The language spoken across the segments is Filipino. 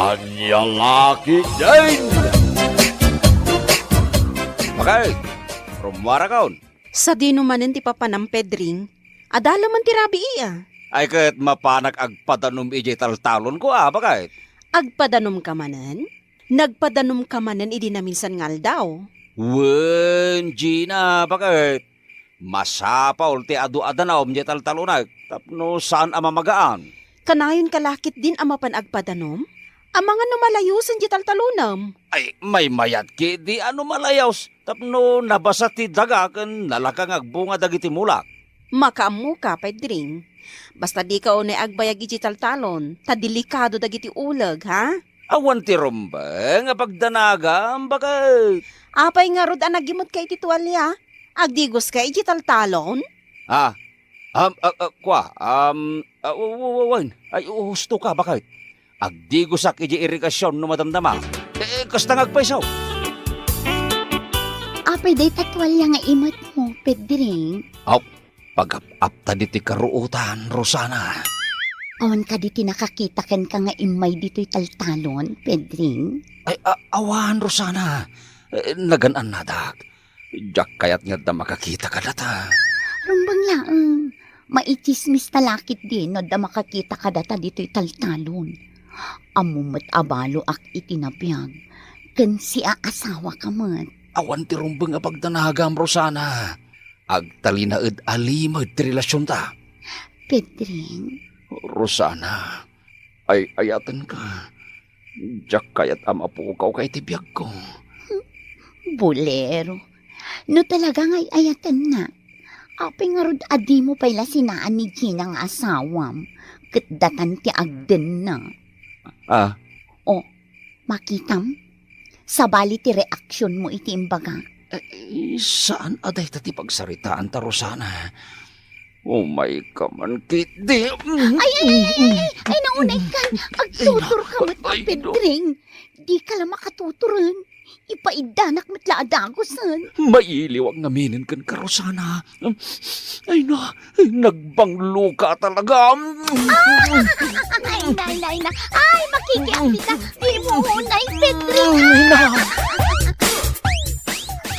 Anyang laki din! Bakit? Rumwara kaon? Sa dinumanen ti papanam Pedring, adala man ti rabi iya. Ay kat mapanak agpadanom ijay taltalon ko bakit? Agpadanom ka manen? Nagpadanom ka manen idi na minsan ngal daw. Wen, Gina, bakit? Masapa ulti adu-adanaw ijay taltalonag, tapno saan amamagaan? Kanayon kalakit din amapan agpadanom? Ang mga numalayusan di taltalunam. Ay, may mayat ki, di ano malayaws, tapno nabasa ti daga, kan nalakang agbunga dagiti mulak. Makaamu ka, Pedring. Basta di ka unay agbayag iti taltalon, ta delikado dagiti ulag, ha? Awan ti rumbeng, pagdanagam, bakit? Apay nga rod anagimot ka iti tuwalya, agdigos ka iti taltalon? Wain, ay uhusto ka, bakit? Agdigosak iji irikasyon no madamdama. Kasta ngagpaisaw. Apay day tatwalya nga imot mo, Pedring. Pag-apta di ti karuutan, Rosana. Awan ka di tinakakita ka nga imay dito'y taltalon, Pedring. Ay, awan, Rosana. Naganaan na, dak. Diyak kayat nga da makakita ka data. Rumbang laang, maichismis talakit din no da makakita ka data dito'y taltalon. Amumot abalo ak itinabiyag, kan si aasawa ka mat. Awan ti rumbeng pagdanagam, Rosana. Agtalinaed alimad ti relasyon ta. Pedring, Rosana, ay ayatan ka. Diyak kayat amapukaw kay tibiyag ko. bolero. No talaga nga'y ayatan na. Apay nga rod adi mo pala sinaan ni Gina nga asawam. Katdatan ti agden na. Makitam? Sabali ti reaksyon mo iti imbaga. Saan aday tati pagsaritaan ta, Rosana? My kaman kiti. Ay, naunay kan. Agtutur ka mo't Pedring. Di ka lang makatuturan. Ipaidanak mo't laadagosan. Mailiwag naminin kan ka, Rosana. Ay nagbanglo ka talaga. Ay, na. Ay, makikiampi ka. Di mo unay, Pedring.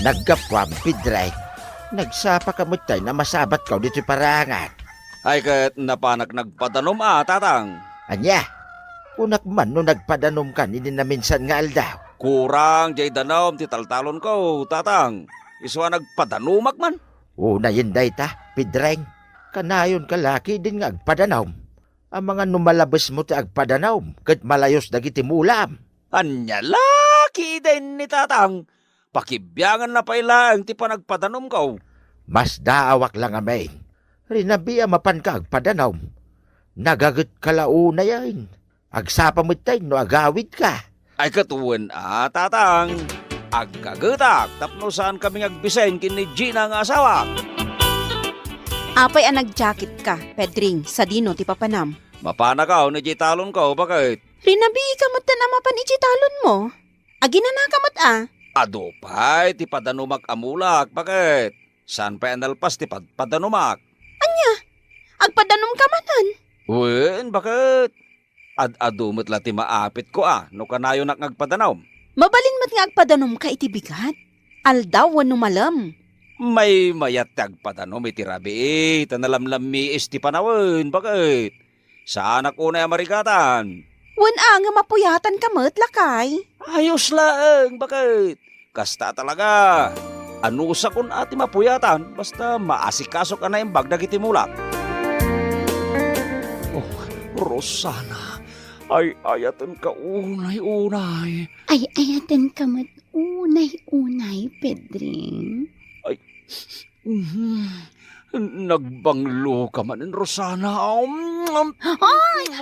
Nagkapwam, Pedring. Nagsapa ka mo tayo na masabat ka dito'y parangan. Ay kat napanak nagpadanom tatang. Anya, unak man no nagpadanom ka, hindi na minsan nga aldaw. Kurang jay danom ti taltalon ko, tatang. Iswa nagpadanumak man. Una yun day ta, Pedring. Kanayon kalaki din nga agpadanom. Ang mga numalabas mo ti agpadanom, kat malayos dagiti mulam. Anya laki din ni tatang. Pakibyangan na pailang ti panagpadanom ko. Mas daawak lang amain. Rinabi mapan ka agpadanom. Nagagat kalauna yan. Agsapa mo tayo no agawid ka. Ay katuwan tatang. Agkagatak tapno saan kami agbisen kini Gina nga asawa. Apay ang nagjakit ka, Pedring, sa dino ti papanam. Mapana ka ni jitalon ko, bakit? Rinabi ka mo't na mapan ijitalon mo. Agina ka mo't Adupay, ti padanumak amulak, bakit? Saan pa analpas ti padanumak? Agpadanom ka manan. Wen, bakit? Adumot la ti maapit ko no kanayo nak ngagpadanaw. Mabalin mat nga agpadanom ka iti bigat. Aldaw wano malam. May mayat ti agpadanom iti rabi, tanalamlami ti panawin, bakit? Saan ako na amarigatan? Wan nga mapuyatan ka mat lakay. Ayos lang, bakit? Kasta talaga. Anusa kun ati mapuyatan, basta maasikaso ka na yung bagdag iti mulak. Rosana, ay ayatan ka unay-unay. Ay, ayatan ka mat unay, Pedring. Nagbanglo ka man, Rosana.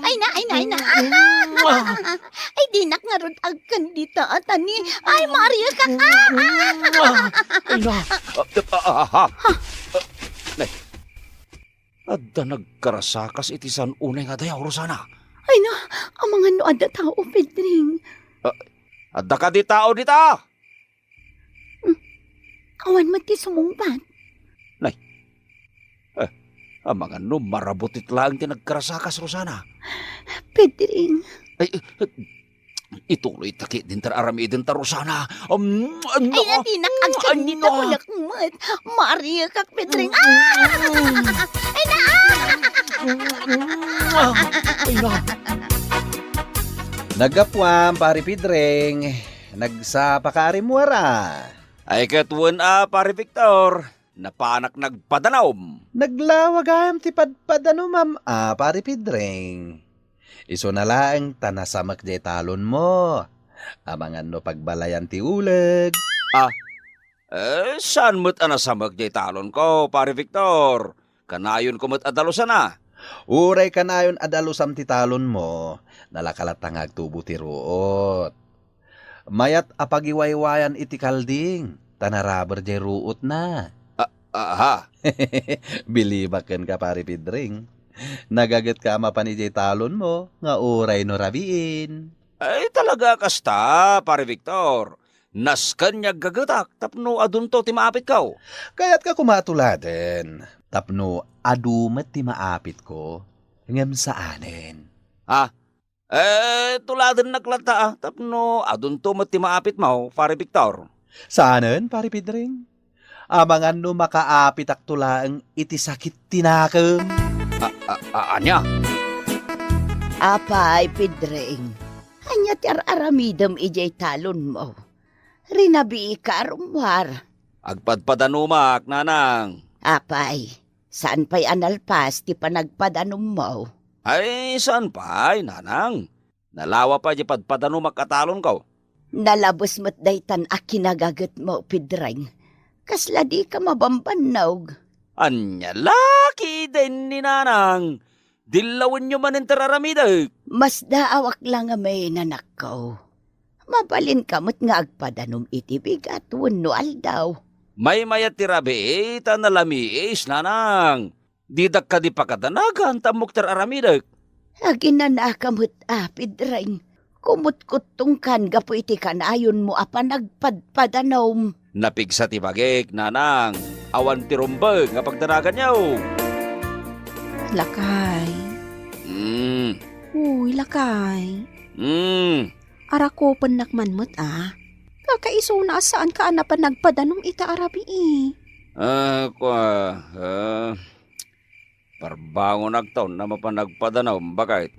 Ay na. Ay, dinak nga rod agkan dito at ani. Ay, Maria ka. Adda nagkarasakas iti san unay nga dayaw, Rosana. Ay na, ang mga noad na tao, Pedring. Adda ka di tao dita. Awan mati sumungpat. Ang mga marabutit lang ti nagkarasakas, Rosana. Pedring. Ay, Ituloy takit din tararami din tarusana. Ay na di nakagkan dito ko lakmat. Maria kak Pedring. Ay na. Nagapwam, pari Pidring. Nagsapa ka arimuara. Ay katuan pare Victor. Napanak nagpadanaw. Naglawagayam ti padpadano, ma'am. Pari Pidring. Iso na lang tanasamak di talon mo. Amangan no pagbalayan ti uleg. Saan mo't anasamag di talon ko, pare Victor? Kanayon ko mo't adalusan na. Uray ka na yun adalusam ti talon mo. Nalakalatang agtubo ti ruot. Mayat apagiwaywayan iti kalding. Tanaraber di ruot na. Aha. Bilibaken ka, pari Pidring. Nagaget ka mapanijay talon mo, nga uray no rabiin. Ay talaga kasta, pare Victor. Naskan niya gagatak, tapno adunto ti maapit kaw. Kaya't ka kumatuladen. Tapno adumet ti maapit ko, ngem saanen. Tuladan naklata tapno adunto mat ti maapit mo, pare Victor. Saanen, pari Pidring? Amangan no makaapit ak tulaang iti sakit tinakam. Anya? Apay Pedring. Anya ti aramidam ijay talon mo. Rinabi ka arumwar. Agpadpadanumak, nanang. Apay, saan pa'y analpas ti panagpadanom mo? Ay, saan pa, nanang? Nalawa pa di padpadanumak katalon ko. Nalabos mo't daytan a kinagagat mo, Pedring. Kasla di ka mabambanog. Anya, laki din ni nanang. Dilawin nyo man ang tararamidag. Mas daawak lang nga may nanakaw. Mabalin kamot nga agpadanom iti bigat wenno aldaw. May mayat tirabi, tanalamiis, nanang. Didak ka di pakadanagan, tamok tararamidag. Agina kamot Pedring. Kumut-kutong kan gapo iti kanayon mo apa nagpadpadanom. Napigsa ti bagik, nanang. Awan ti rumbag nga pagdanagan niyaw. Lakay. Uy, lakay. Ara ko panakman mo't Kakaiso na saan ka pa nagpadanom ita arabi Parbangon agtaon na mapanagpadanaw, bakit?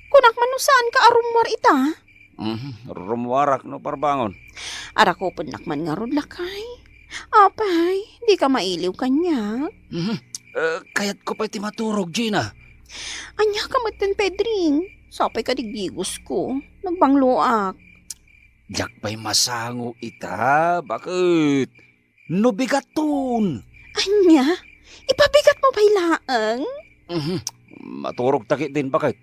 Kunak man no saan ka arumwar ita? Rumwarak no parbangon. Ara ko panakman nga ron lakay. Apay, di ka mailiw kanya. Kayat ko pa'y timaturog, Gina. Anya ka matin, Pedring. Sapay ka digbigos ko. Nagbangloak. Jak pa'y masango ita, bakit? No bigaton. Anya? Ipabigat mo ba'y laang? Maturog takit din, bakit?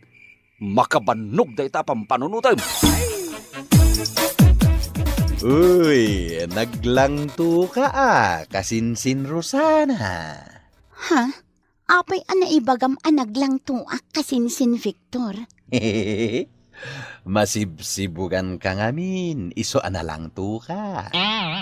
Makabanog da ita pampanunutan. Uy, naglangto ka kasinsin Rosana. Ha? Apay ibagam anaglang tuak kasinsin Victor. Masibsibugan ka ngamin, iso analang to ka.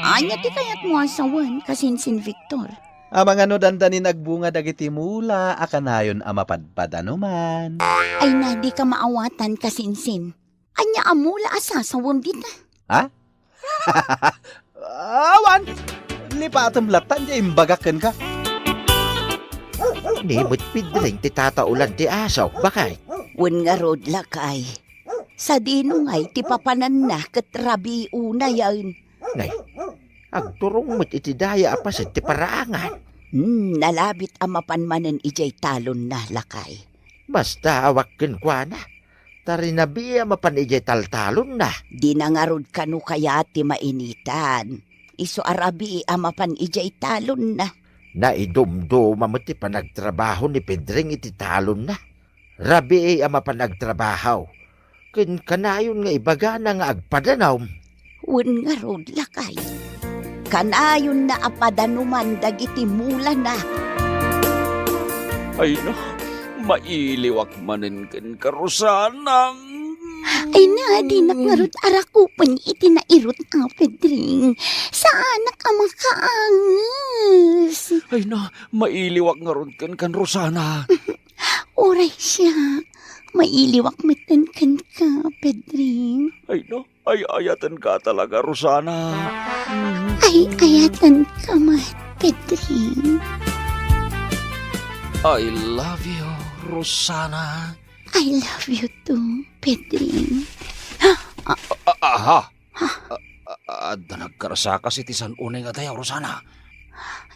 Anya ti kayat mo asawan kasinsin Victor. Amang ano dandanin nagbunga dagiti mula, akanayon amapadpadanuman. Ay na di ka maawatan kasinsin. Anya amula asasawam dita. Awan! Lipatam latan di imbagakan ka. Nimot Pidring ti tataulan ti asaw, bakay? Wen nga rod lakay. Sa dinungay ti papanan na katrabi una yan. Nay, agturong mo't iti daya apasit ti paraangan. Nalabit amapanmanan ijay talon na lakay. Basta awakken kwa na. Tarinabi mapan ijay taltalon na. Di na nga rod kanu kaya ti mainitan. Iso arabi amapan ijay talon na. Naidumduma mo ti panagtrabaho ni Pedring iti talon na. Rabi ama panagtrabaho. Ken kanayon nga ibaga na nga agpadanaw. Wen nga rod lakay. Kanayon na apadanuman dagiti mula na. Ay na, mailiwak manin ken karusanang. Ay na, di nakarot arakupan iti nairot ang Pedring. Saan ka makaangas? Ay na, mailiwak nga ron ken kan Rosana. Oray siya. Mailiwak matan kan ka, Pedring. Ay no, ay ayatan ka talaga, Rosana. Ay, ayatan ka man, Pedring. I love you, Rosana. I love you too, Pedring. Aha. Adda nagkarasa kasi tisan unay nga tayo, Rosana.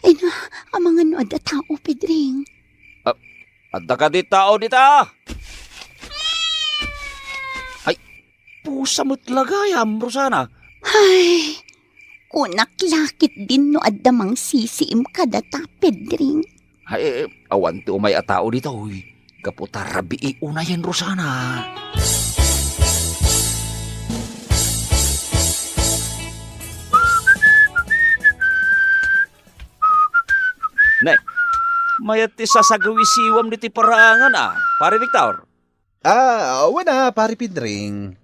Ay na, ang mga nood at tao, Pedring. Adda ka di tao dita. Ay, pusa mo't lagayam, Rosana. Ay, kunaklakit din no adamang sisiim kadata, Pedring. Ay, awan ti umay a tao dito, uy. Kaputa rabii unayan, Rosana. Nay, mayat ti sasagawisiwam di ti parangan pare Victor. Wala, pare Pedring.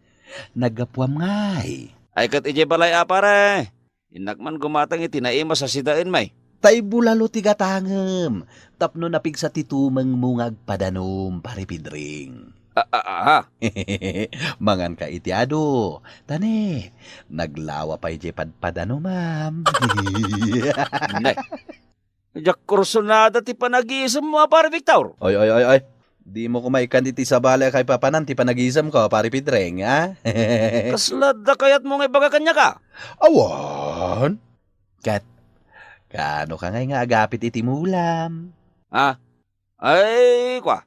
Nagapwam ngay. Ay kat ije balay pare. Inakman gumatang iti naima sa sidain may. Tay bulalo ti gatangem. Tapno napig sa titumeng mungag padanom, pare Pedring. Mangan ka itiado. Tane, naglawa pa ije padpadano, ma'am. Nay, jak kursunada ti panag-iisam mo pare Victor. Oy. Di mo kumaikan iti sa balay kay papanan ti panagisam ko, pare Pedring, ha? Kaslad da kayat mo nga ibaga kanya ka. Awan. Kat, kano ka ngay nga agapit iti mulam? Ay, kwa.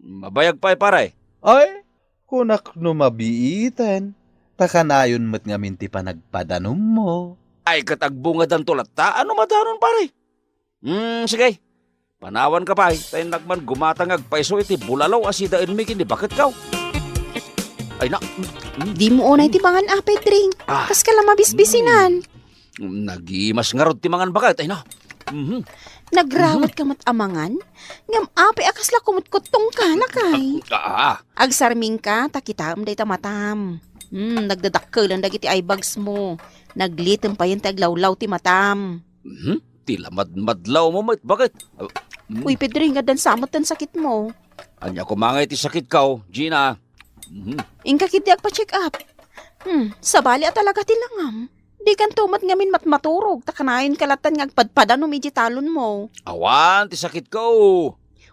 Mabayag pa pare. Ay, kunak no mabiitan. Takanayon mo't nga minti pa nagpadanom mo. Ay katagbungad ang tulata. Ano madanon pare? Sige. Panawan ka pa tayo nagman gumatangag paiso iti bulalaw asidain mi kini bakit kaw? Ay na. Di mo unay ti mangan Pedring. Kas ka lang mabisbisinan. Nagimas nga rod ti mangan bakit? Ay na. Nagrawat ka mat amangan. Ngam ape akas la kumutkutong ka na kay. Agsarming ka, takitam day tamatam. Nagdadakkel ang dagiti eyebags mo. Naglitem pa yung taglawlaw ti matam. Tila madlaw mo mait bakit? Uy, Pedring, gadan samot ang sakit mo. Anya kumangay ti sakit kaw, Gina. Ingka kiti agpa-check up. Sabali at talaga tilangam. Di kan tumat ngamin matmaturog, takanayon kalatan ngagpadpadan no talon mo. Awan, ti sakit kaw.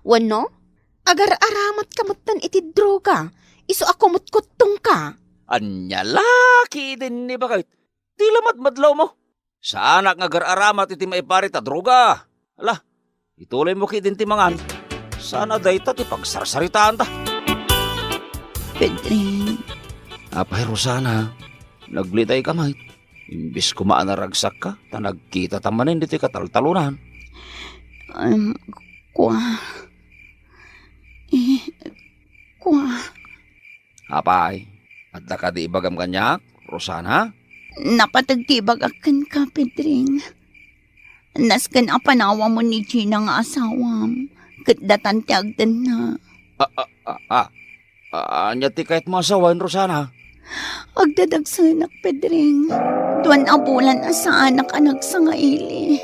Wano? Agar-aramat kamutan iti droga. Iso ako mutkutong ka. Anya laki din ni bakit? Tila madlaw mo. Sa anak nga gar-aramat iti maipari ta droga. Ala, ituloy mo ki din ti mangan. Sana dayta ti pagsarsaritaan ta. Pedring. Apay Rosana, naglitay ka mait. Imbis kumaan na ragsak ka, ta nagkita tamanin dito kataltalunan. Kwa. Apay, at ka di ibagam kanyak, Rosana? Napatagtibag akan ka, Pedring. Naskan apanawa mo ni Gina nga asawam. Katdatan ti agdan na. Anya ti kahit mo asawan, Rosana? Agdadagsanak, Pedring. Duwan abulan sa anak-anak sa ngaili.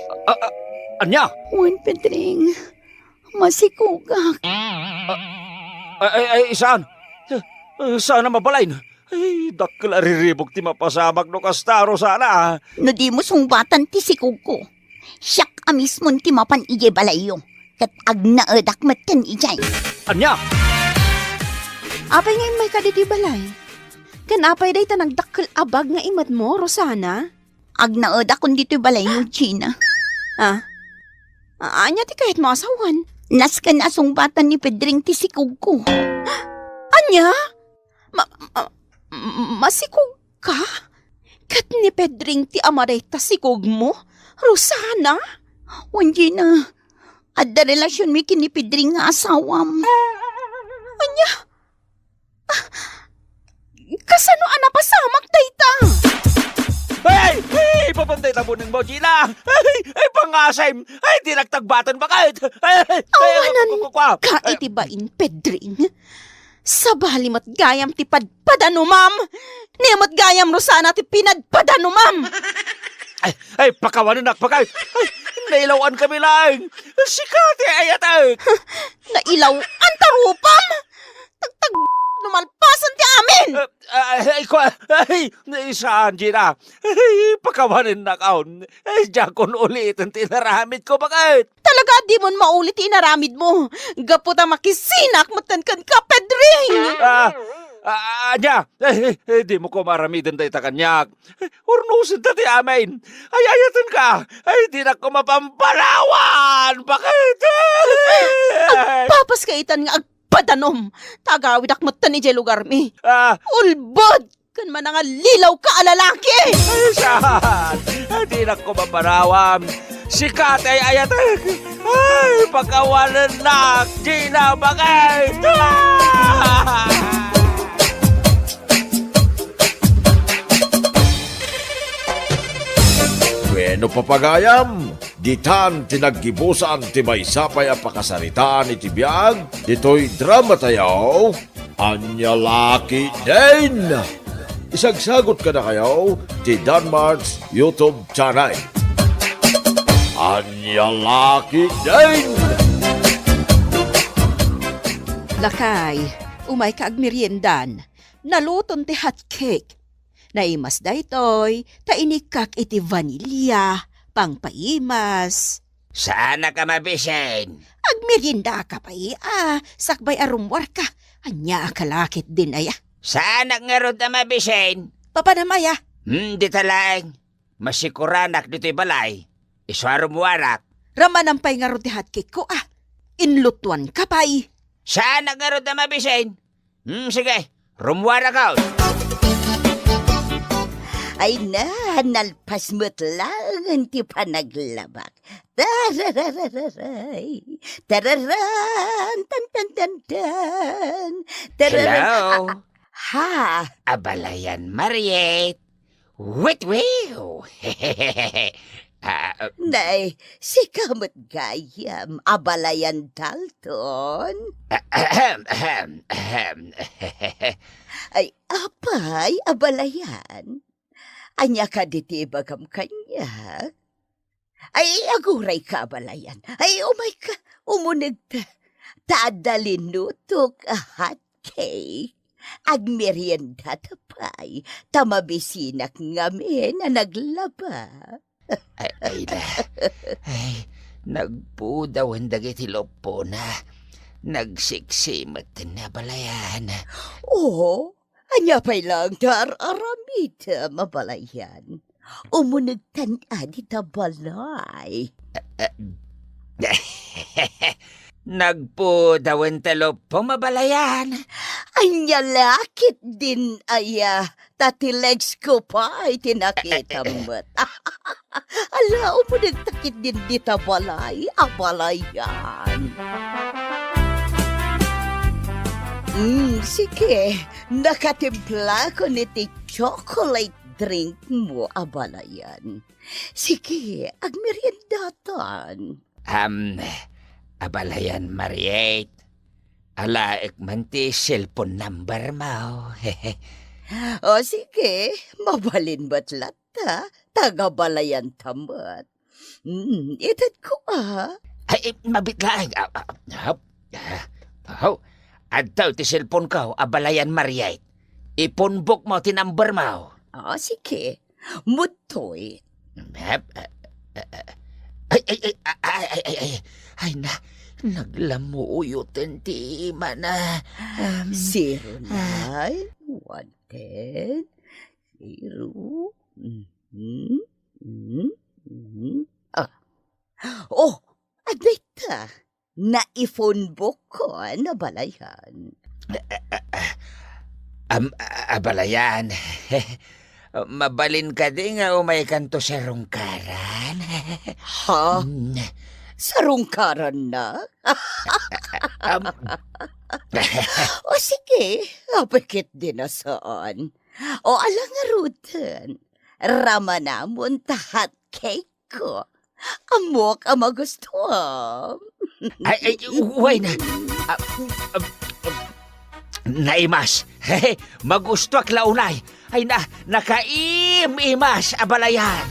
Anya? Juan, Pedring. Masikugak. Ay, saan? Saan na mabalain? Ay, dakkel ariribog ti mapasabak no kasta, Rosana. No di mo sungbatan ti sikug ko. Siyak amis mon ti mapan ije balayo. Kat agnaedak matan ijay. Anya? Apay ngayon may kaditi balay. Kanapay day ta nagdakkel abag nga imat mo, Rosana. Agnaedak kun dito balayo, Gina. Anya ti kahit mo asawan. Naskan asungbatan ni Pedring ti sikug ko. Anya? Masikog ka? Kat ni Pedring ti amareta sikog mo? Rosana? Wan, Gina. Adda relasyon mi kini Pedring nga asawam. Anya? Kasano pasamak dayta? Hey! Papantay tabunin mo, Gina! Ay, pangasay! Ay, di nagtagbatan ba kahit? Awanan ka itibain, Pedring. Sabali mat gayam ti padpadano, ma'am. Niyamat gayam Rosana ti pinadpadano, ma'am. Ay, pakawanan pa kahit. Ay, nailawan kami lang. Sikati ayatay. Nailaw ang tarupam. Tagtag numalpasan ti amin. Rin! Saan, Gina? Ay, pakawanin na kaon. Ay, jakon ulit ang tinaramit ko, bakit? Talaga di mon maulit inaramid mo. Gapot ang makisinak matankan ka, Pedring! Anya, di mo ko maramidan tayo takanyak. Urnusin tati amin. Ay, ayatan ka. Ay, di na ko mapampalawan. Bakit? Papas kaitan nga agpadanom. Tagawid akmatan ni jay lugar mi. Ah, Ulbod! Kan man nga lilaw ka alalaki! ay, saan? Ay, di na ko maparawam. Sikat ay ayatan. Ay, pagkawalan na. Gina, bakit? Bueno papagayam, ditan tinaggibusan ti may sapay a pakasaritaan iti biyag, dito'y drama tayo, Anya Laki din! Isagsagot ka na kayo ti Danmar's YouTube channel. Anya Laki din! Lakay, umay ka agmeriendan. Naluton ti hot cake. Naimas daytoy, tainikak iti vanilya, pangpaimas. Sana ka mabisen. Agmerienda ka pa sakbay arumwar ka. Anya akalakit din aya. Sana nga ron na mabisen. Papanamaya, Di talang. Masikuranak dito'y balay. Iswarom warak. ramanampay nga ro ti hot cake ko Inlutuan ka pa Sana nga ron na mabisen. Sige, rumwarak out. Ay na, nalpas mo't lang ti panaglabak. Tarararay, tararan, tan tan tan tan. Hello? Ha? Abalayan Mariette. Wait, wow. Nay, si kamot gayam, abalayan Dalton. Ay, apay, abalayan. Anya ka diti bagam kanya. Ay, aguray ka, abalayan. Ay, umay ka, umunig ta. Tadalin nutok a hot cake. Agmerienda tapay. Tamabisinak ngamin na naglaba. Ay, nagpudawan dagiti lopo na. Nagsiksimot na balayan. Oo, anya pa'y lang dar-aramita mabalayan. Umunagtan di ta balay. Nagpudawan talo pumabalayan. Anya lakit din aya. Tati legs ko pa ay tinakita mo't. Ala, umunagtakit din di ta balay. Abalayan. Sige. Nakatimpla ko niti chocolate drink mo, abalayan. Sige, agmeriendatan. Abalayan Mariette. Alaik man ti cellphone number mo. O sige, mabalin ba't lata? Tagabalayan tamat. Itat ko Ay, mabitlaan. Adtaw ti cellphone ko, abalayan Mariette. Ipunbok mo ti number mo. O sige, mutoy. Ay na, naglamuyutin ti ima na. 09, 110, 0. Oh, adita. Na-phone book ko na balayan. Abalayan. Mabalin ka din nga umay kanto sa rungkaran. Ha? Sarungkaran na? O sige, apikit din na saan. O alang nga rutan, rama namon tahat cake ko. Amok ang magustuhan. Ay, uway na. Naimas. Magusto ak launay. Ay na, nakaim-imas abalayan.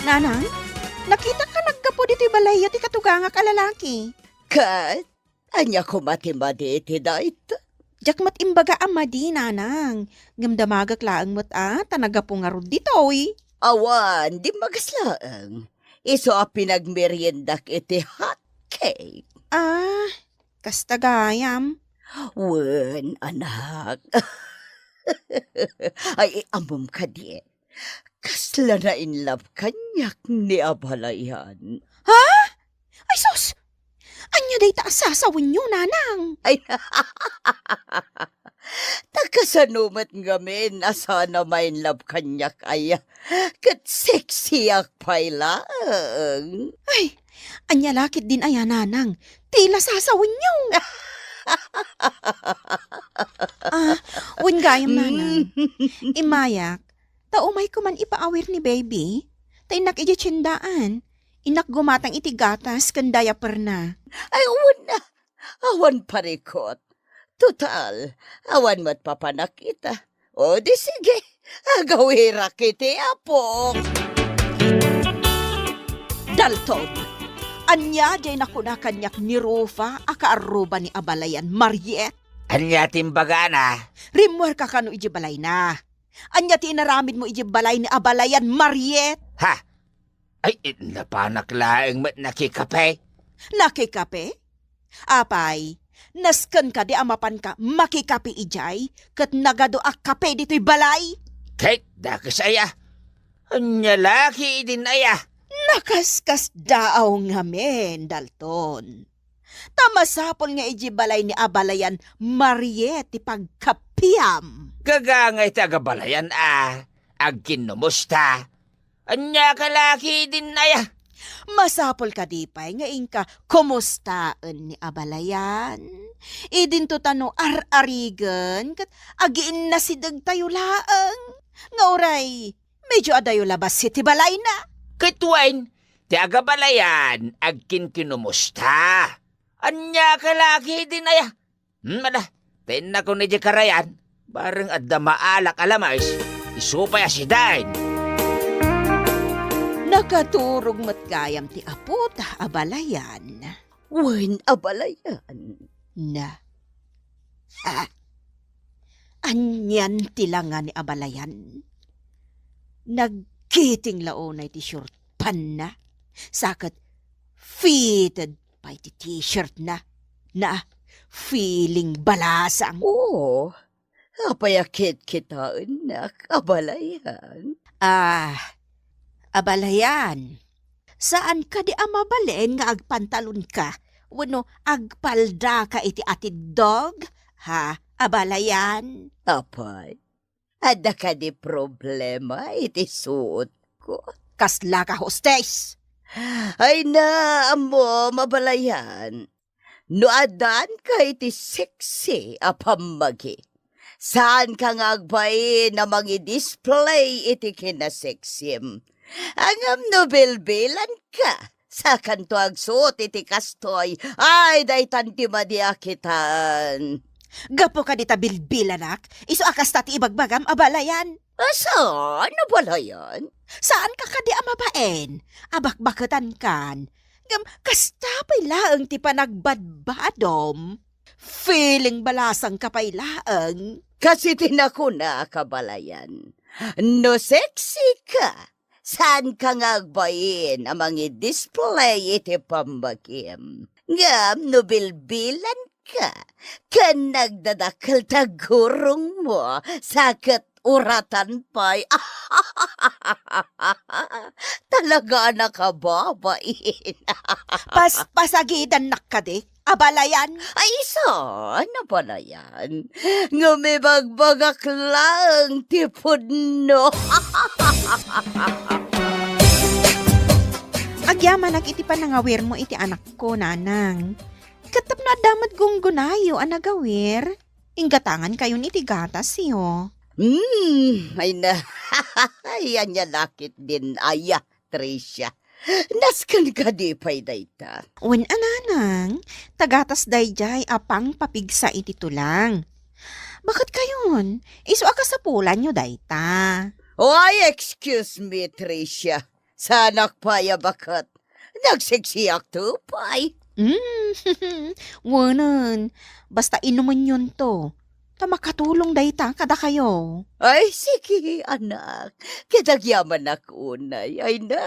Nanang, nakita ka nagkapo dito'y balay ti katuganga kalalaki. Kat, Anya ko mati iti dayta. Jak mat imbaga ama di nanang. Ngam damagak laang mo't tanaga pungarod ditoy. Awan, di magaslaang. Iso a pinagmeriendak iti hot cake. Kasta gayam. Wen, anak. Ay, amom ka di. Kasla na in love kanyak ni abalayan. Ay sus! Anya day ta asasawin nyo, nanang. Ay, takasanumat ngamin asana main love kanyak ay kat sexy ak pailang. Ay, anya lakit din aya, nanang. Tila sasawin nyo. Wen gayam, nanang. Imayak, taumay ko man ipaawir ni baby. Tainak iji tsindaan. Inak gumatang iti gatas kan diaper na. Ay, awan na. Awan parikot. Total, awan mo't papanak kita. O di sige, agawira kiti apo. Dalton, anya jay nakunakanyak ni Rufa akaaruba ni Abalayan Mariet. Anya timbaga na. Rimwer ka kano iji balay na. Anya ti inaramid mo iji balay ni Abalayan Mariet. Ha? Ay, napanak laeng mat nakikape. Nakikape? Apay, nasken ka di amapan ka makikape ijay kat nagado ak kape dito'y balay. Kate, dakas aya. Anya laki din aya. Nakaskas daaw nga men, Dalton. Tamasapol nga iji balay ni Abalayan Mariet ti pagkapiam. Gagangay tagabalayan Agkin numusta. Anya kalaki din aya. Masapol ka di pa'y nga ingka kumustaan ni Abalayan. Idin to tano ar-arigan kat agiin na sidag tayo laang. Nga oray, medyo adayo labas si tibalay na. Kitwain, ti agabalayan agkin kinumusta. Anya kalaki din aya. Mada, tin na ko ni karayan. Bareng adda maalak alamais. Isupay asidain. Nakaturog matgayam ti aputa Abalayan. Wen, abalayan. Na. Anyan tilangan ni Abalayan. Nagkiting laonay ti short pan na. Sakat fitted pa ti t-shirt na. Na feeling balasang. Oo, apayakit kita, anak, abalayan. Abalayan. Saan ka di amabalen nga agpantalon ka? Wano agpalda ka iti atid dog? Ha, Abalayan? Apay, ada ka di problema iti suot ko. Kasla ka, hostess. Ay na, amo, mabalayan. No adan ka iti sexy apamagi. Saan ka nga agbayin na mangi-display iti kinasexim? Angam no bilbilan ka. Sa kanto agsuot iti kastoy. Ay, day tanti madiakitan. Gapo ka dita bilbilanak, iso akas tati ibagbagam, Abalayan. Saan na pala yan? Saan ka di amabaen? Abakbakatan kan. Gam, kastapay laang ti panagbadbadom. Feeling balasang kapay laang. Kasi tinakuna kabalayan. No sexy ka. Saan ka nga agbayin amang i-display iti pambagim? Ngam, no bilbilan ka. Kan nagdadakal tagurong mo, sakit uratan pa'y. Talaga nakababain. Pasagidan nakadi, Abalayan. Ay, ano pala yan? Ngumibagbagak lang, tipod no. Agyaman iti panangawir mo iti anak ko, nanang. Katap na damat gunggunayo anagawir. Inggatangan kayo iti gatas siyo. Ay na. Yan niya lakit din, aya, Tricia. Naskan ka di pa'y dayta. Wen ananang, tagatas dayjay apang papigsa iti tulang. Bakit kayon? Isu akasapulan nyo dayta. Why, excuse me, Tricia. Sanak pa ya bakat. Nagsiksiyak to, pa'y. Wanan. Basta inuman yun to. Ta makatulong dayta kada kayo. Ay, sige, anak. Kitagyaman ako, unay. Ay na,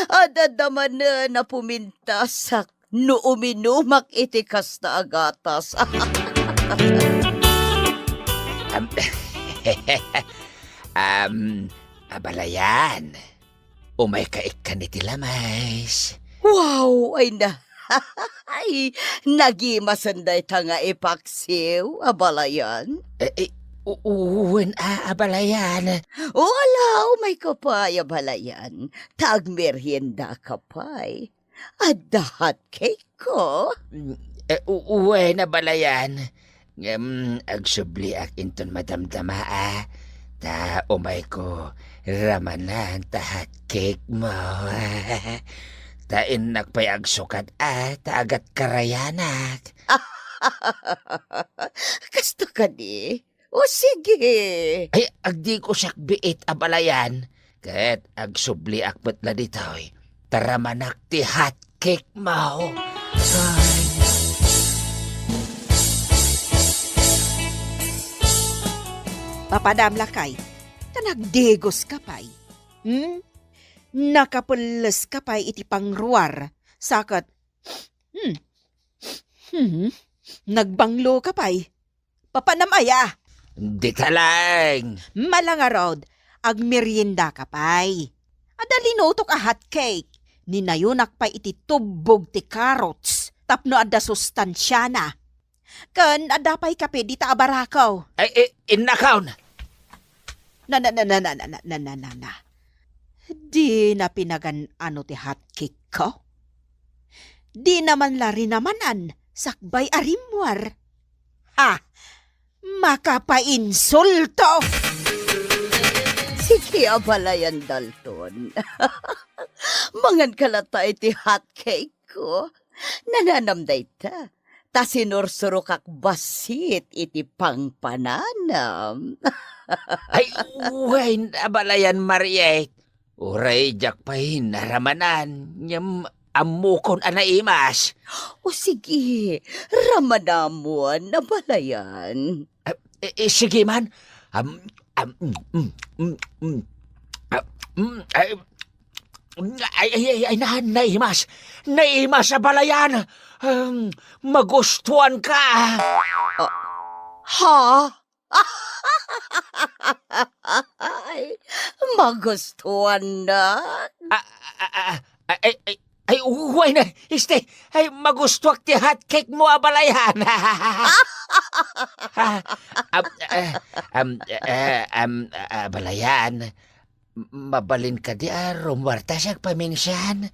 adadaman na pumintas sa nuuminumak itikas na agatas. Abalayan. Umay kaik ka ni Tilamais. Wow, ay na. Ay, nagimasanday ta nga ipaksiw, abalayan. Uwen abalayan. Wala, may kapay, abalayan. Tagmerienda kapay. Adahat cake ko. Uwen abalayan. Agsubli ak inton madamdama ta umay ko ramanan tahat cake mo. Tain nagpayag sukat taagat karayanak. Kasto ka di? O sige. Ay, agdi ko siyak biit abalayan. Kat agsubli akbat na ditoy. Taramanak ti hot cake mo. Ay. Papadam lakay. Tanagdegos ka pay. Nakapulas ka pay iti pangruar. Sakat. Nagbanglo ka pay. Papanamaya. Di talang. Malangarod. Agmerienda ka pay. Adali notok a hot cake. Ninayunak pa iti tubog ti carrots. Tapno adda sustansya na. Kan adapay kape di ta abarakaw. Ay, innakaw na. Na. Di na pinagan ano ti hot cake ko? Di naman lari namanan, sakbay arimwar. Ha! Makapainsulto! Sige, abalayan, Dalton. Mangan kalata iti hot cake ko. Nananamday ta. Ta sinursuro kak basit iti pangpananam. Ay, uwain abalayan Mariet. Uray jak pa hinaramanan. Nyam amukon anaimas. O sige, ramanamuan na balayan. Sige man. Ay, naimas. Naimas sa balayan. Magustuhan ka. Ha? Ay, magustuhan na. Ay, uway na. Ay, magustuhan ti hot cake mo abalayan. Abalayan. Mabalin ka di rumwarta siya paminsan.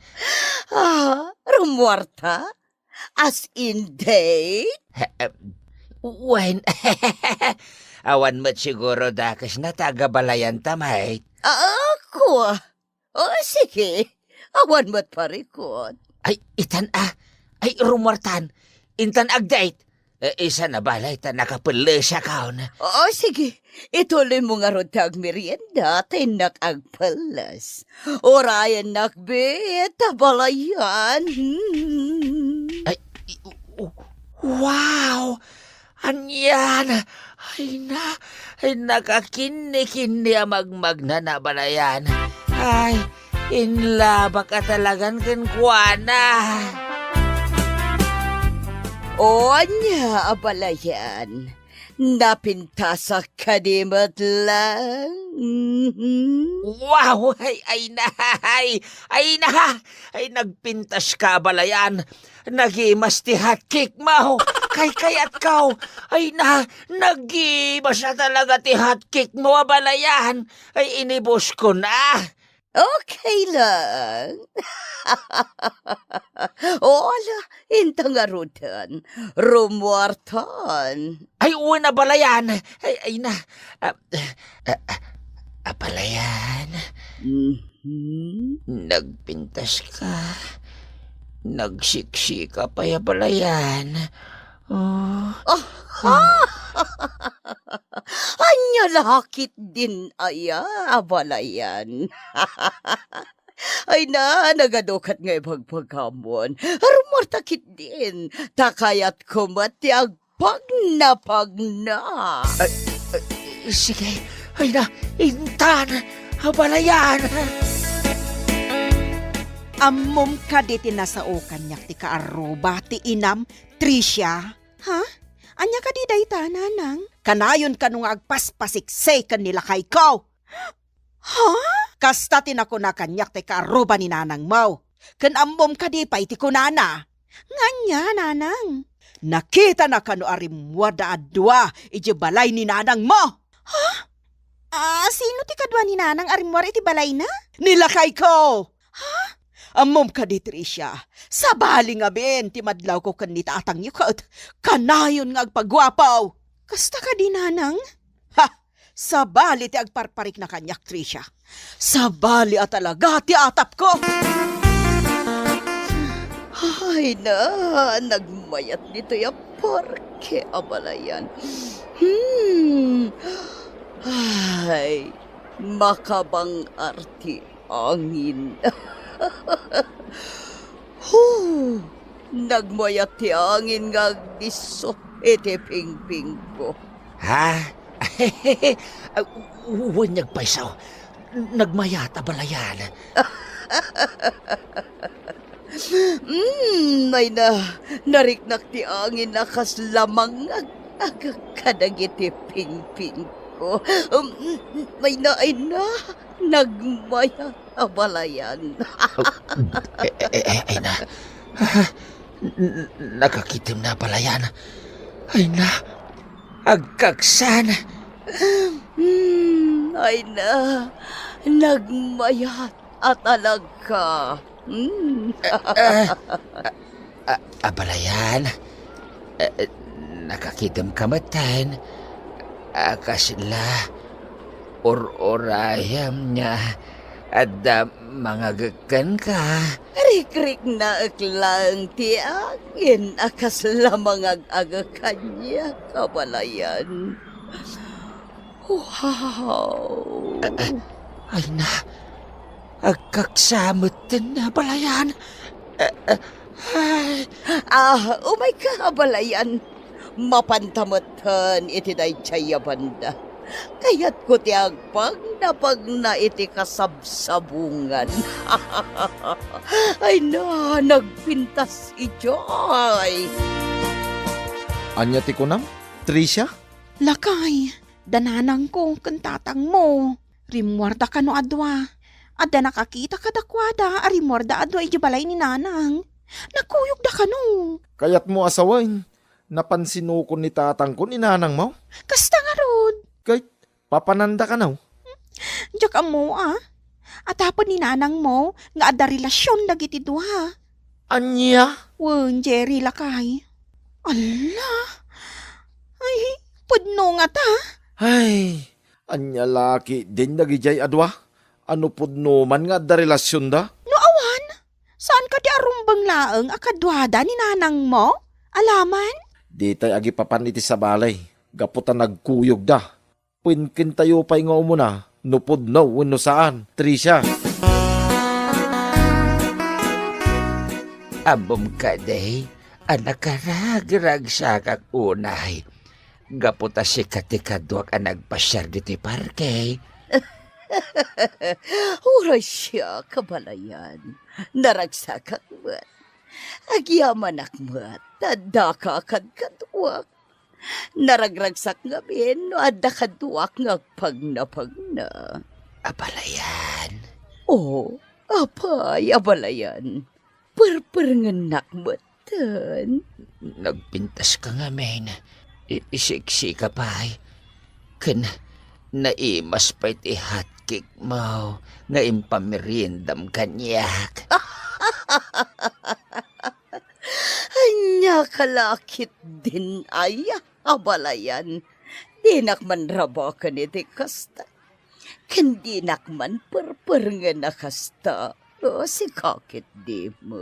Rumwarta? As in date? When? Awan mo't siguro dakas na taga-balayan tamay. Ako? O sige, awan mo't parikot. Ay, itan Ay, rumwartan. Intan agdait. Isa na balay ta nakapula siya kaon. O sige, ituloy mo nga ron tag merienda, tinak agpalas. Orayan nakbit, tabalayan. Ay, wow! Anyan! Ay nakakini-kini amagmag na nabalayan. Ay, inlaba ka talagang kinkwana. O anya, abalayan. Napintasak ka di matlang. Wow! Ay, nagpintas ka balayan. Nagimas ti hot cake mo. Kayat kaw. Ay nagimas na talaga ti hot cake mo balayan. Ay, inibos ko na. Okay lang. Ola, intang arutan. Rumwartan. Ay, uwi na balayan. Ay na. Balayan. Nagpintas ka. Nagsiksi ka pa ya balayan. Anya lakit din aya, abalayan. Ay na, nagadukat nga ipagpagkamon. Aron martakit din. Takayat kumatiag pagna. Sige, ay na, intan, balayan. Amom ka di tinasao kanyak ti kaaruba ti inam, Tricia. Ha? Anya ka di dayta, nanang? Kanayon ka nung agpaspasiksay kan nila kay ko. Ha? Kasta tinako na kanyak ti kaaruba ni nanang mo. Kan amom ka di pa iti kunana. Nganya, nanang. Nakita na kano arimwada adwa iti balay ni nanang mo. Ha? Sino ti kadwa ni nanang arimwar iti balay na? Nilakay ko. Ha? Amom ka di, Tricia. Sabali nga ben, ti madlaw ko kanita atang yukat. Kanayon nga agpagwapaw. Kasta ka di, nanang? Ha! Sabali ti agparparik na kanyak, Tricia. Sabali at talaga ti atap ko. Ay na, nagmayat nito yung parke abalayan. Ay, makabang arti angin. Nagmayat ti angin nga agdiso iti pingping ko. Ha? Huwag paisaw. Nagmayata balayan. May nariknak ti angin na kaslamang agkadagiti pingping ko. May ay na, nagmayat abalayan. Ay na. Nakakitim na balayan. Ay na. Agkaksan. Ay na, nagmayat at alaga. Abalayan. Nakakitim kamatan. Akasla. Or-orayam niya. At mga gagan ka. Rik-rik na aklang ti angin akas lamang ag-agakan niya kabalayan. Wow! Ay na. Agkaksamot din na balayan. Umay ka kabalayan. Mapantamatan iti day tsaya banda. Kaya't ko ti agpag na iti kasabsabungan. Ay na, nagpintas ijoy. Anya ti kunam? Tricia? Lakay, dananang ko kantatang mo. Rimwarda ka no adwa. Adda nakakita ka dakwada, arimwarda adwa iti balay ni nanang. Nakuyog da ka no. Kayat mo asawain. Napansin ko ni tatang ko ni nanang mo. Kasta nga rod. Kahit papananda ka na. Diyak mo Atapon ni nanang mo, nga adda relasyon dagiti duha. Anya? Wen, Jerry lakay. Ala. Ay, pudno nga ta. Ay, anya laki din nagijay adwa. Ano pudno man nga da relasyon da? No awan, saan ka di arumbang laeng akadwada ni nanang mo? Alaman? Di tay agi papan iti sa balay. Gaputan nagkuyog da. Pinkin tayo pa'y nga umuna. No pudno, no saan. Tricia. Abom ka day. Anak karag-rag sa kak unay. Gaputa si katikadwak ang nagpasyar dito parke. Ura siya, kabalayan. Naragsakat mo't. Agyaman akmat, nadaka kadkadwak. Naragragsak nga bin, no adda kadwak nga pagna. Abalayan. Apay, abalayan. Perperengenak matan. Nagpintas ka nga, men. Isiksi ka pa. Kan naimas pa iti hatkik mo. Nga impamirindam kanyak. Anya kalakit din ay abalayan. Dinak man rabakan iti kasta. Kandinak man perperengan na kasta. Si kakit di mo.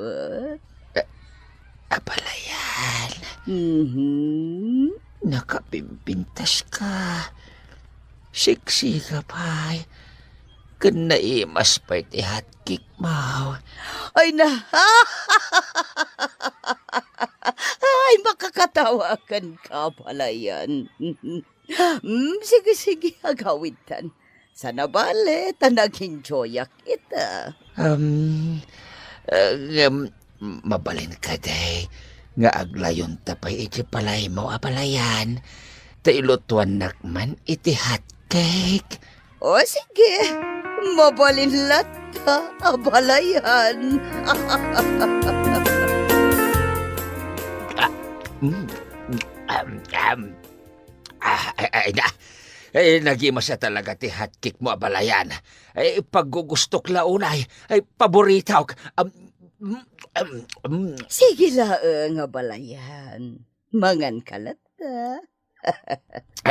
Abalayan. Nakapimpintas ka. Siksi ka pa. Kan naimas pa iti hatkik mo. Ay na. Ay, makakatawakan ka pala yan. Sige, sige, agawitan. Sana bale, nag-enjoy kita. Mabalin ka day. Nga aglayon tapay iti palay mo abalayan. Tailutuan nakman iti hotcake. O sige, mabalin lata, abalayan. Nagima sa talaga ti hotcake mo abalayan. Paggugustok launay, paboritaw. Sige laeng, abalayan. Mangan kalata.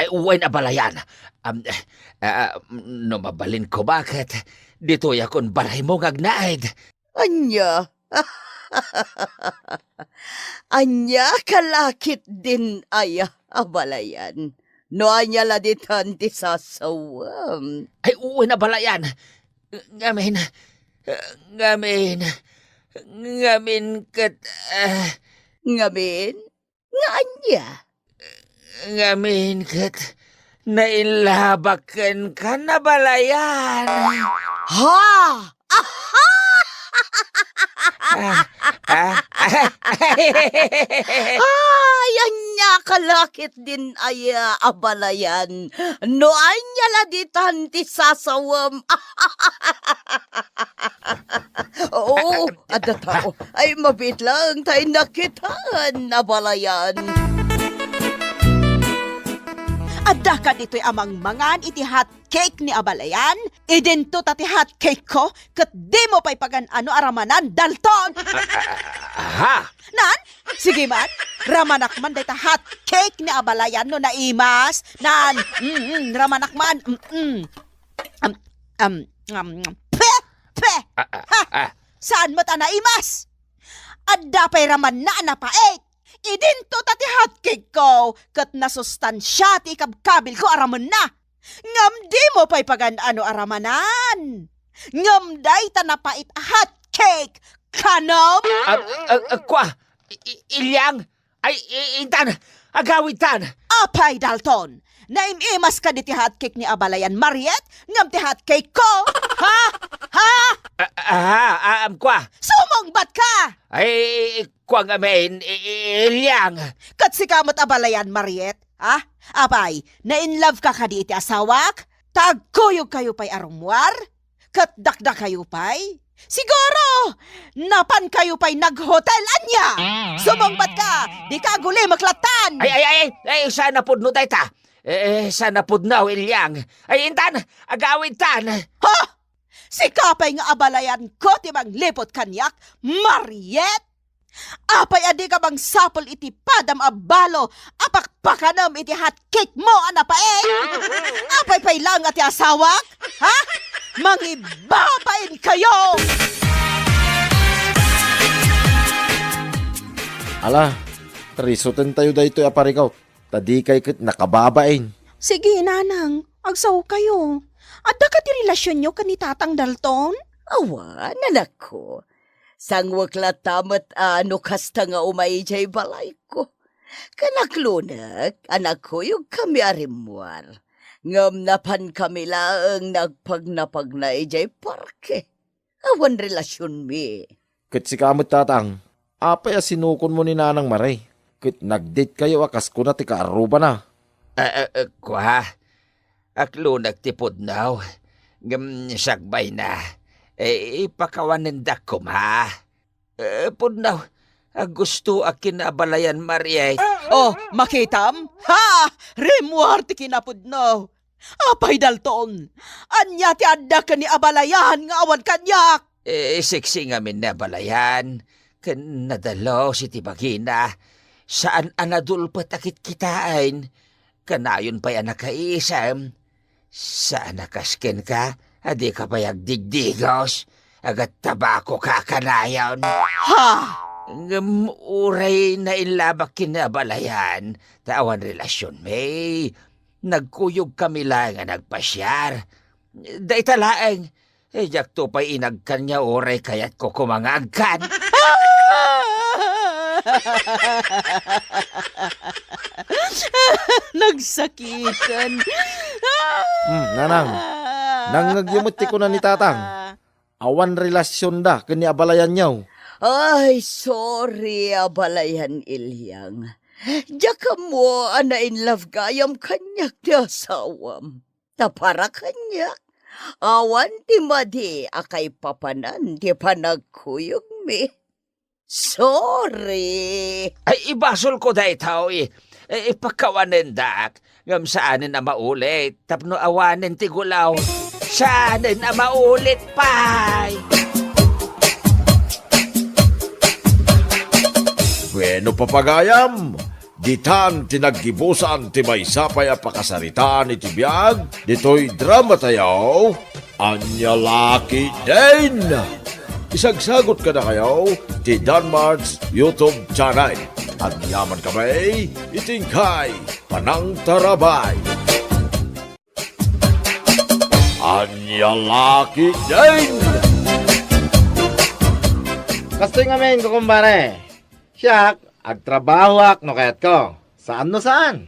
Uwain abalayan. No mabalin ko bakit? Dito yakon balay mo ngagnaid. Anya. Anya kalakit din aya, abalayan. No anya laditan ti sasawam. Uwain abalayan. Ngamin kat... Ngamin? Nga anya? Ngamin kat... Nailabakan ka na balayan. Ha! Ay, anya kalakit din aya, abalayan. No anya laditan ti sasawam. Oo, ada tao. Ay, mabit lang tayo nakitaan, abalayan. Adda ka dito'y amang mangan iti hot cake ni abalayan. Idento tati hot cake ko, kat di mo pa'y pagan ano aramanan, Dalton. Aha! Nan? Sige man, ramanak man dita hot cake ni abalayan no naimas. Nan, ramanak man. Pe! Pe! Saan mo ta naimas? Adda pa'y raman na napaek. Idinto tati hotcake ko, kat nasustansya ti kabkabil ko aramon na. Ngam di mo pa'y pagan ano aramanan. Ngam day ta napait a hotcake, kanom? Kwa, ilyang, intan, agawitan. Apay, Dalton, naimimas ka di ti hotcake ni abalayan, Mariet, ngam ti hotcake ko. Ha? Ha? Kwa, Sumongbat ka! kwa ngamin, ilyang. Kat si kamot abalayan, Mariet, ha? Apay, na-inlove ka ka di iti asawak? Tagkuyog kayo pa'y arumwar? Kat dakdak kayo pa'y? Siguro, napan kayo pa'y nag-hotel anya? Sumongbat ka, di ka guli maklatan! Sana pudno tayo ta. Sana pudno, ilyang. Intan, agawitan. Ha? Si kapay nga abalayan ko timang lipot kanyak, Mariet? Apay adi ka bang sapol iti padam abalo, apakpakanam iti hotcake mo, anapaeng? Apay pay lang ati asawak? Ha? Mangibabain kayo! Ala, risutin tayo dahito aparikaw. Tadi kay kit nakababain. Sige, nanang, agsaw kayo. Adda ka ti relasyon nyo kani Tatang Dalton? Awa, nanak ko. Sangwak latamat ano kasta nga umay jay balay ko. Kanaklunak, anak ko yung kami arimwar. Ngam napan kami laang nagpagnapag na jay parke. Awan relasyon mi. Kit si kamot tatang, apay sinukon mo ni Nanang Maray. Kit nagdate kayo akas ko na ti kaaruba na. Kwa, aklo nagtipod now. Sakbay na. Ipakawanindak ko ma. Pudnaw, gusto akin abalayan Maria. Oh, makitam? Ha! Remuar ti kinapudno. Apay Dalton, anya ti adda ka ni abalayan nga awan kanyak. Siksi nga min na balayan. Kan nadalo si Tibagina. Saan anadulpat akit kitain. Kanayon pa'y anak kaisam. Saan nakaskin ka? Adi ka pa'y agdigdigos. Agat tabako ka kanayon. Ha! Uray na ilabak kinabalayan. Tawan relasyon may. Nagkuyog kami lang nga nagpasyar. Day talaeng. Jak to pa'y inagkan niya oray kaya't ko kumangagkan. Nagsakitan. Nanang, nangagyumuti ko na ni tatang. Awan relasyon da, kani abalayan niyaw. Ay, sorry, abalayan ilyang. Jaka mo, ana in love gayam kanyak ti asawam. Tapara kanyak. Awan ti madi, akay papanan, ti panagkuyog mi. Sorry. Ay, ibasol ko dahi tao ipakawanin dak. Ngam saanin na maulit. Tapno awanin ti gulaw. Saanin na maulit pay. Bueno papagayam, ditan tinaggibusan ti may sapay a pakasaritaan ni Tibiyag, dito'y drama tayo, Anya Laki din! Isagsagot ka na kayo ti Danmar's YouTube channel. At yaman kami, itingkay, Panang Tarabay. Anya Laki din! Kastoy nga men, kukumbare. Siyak, agtrabaho ak no kayat ko. Saan no saan?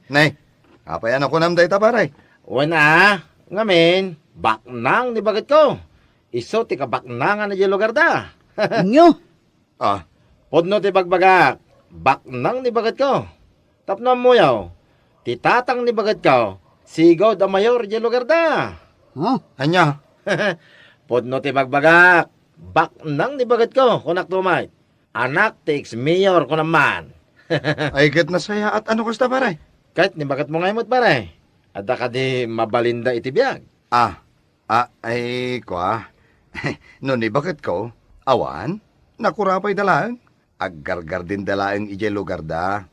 Nay, apayan ako nam day tabaray. Wala, ngamin, baknang ni bagat ko. Iso ti kabaknangan na di lugar da. Nyo? Ah, Podno ti bagbagak, baknang ni bagat ko. Tapno mo yaw, ti tatang ni bagat ko, sigaw da mayor di lugar da. anya, Podno ti bagbagak, baknang ni bagat ko, kunak tumay. Anak takes mayor ko naman. ay ket na saya at ano kas tabaray? Kahit ni bagat mo ngayon pare. Ada ka di mabalinda itibiyag. Ay, kwa. No ni bakit ko, awan, nakurapay dalaan. Aggargar din dalaang ije lugar da.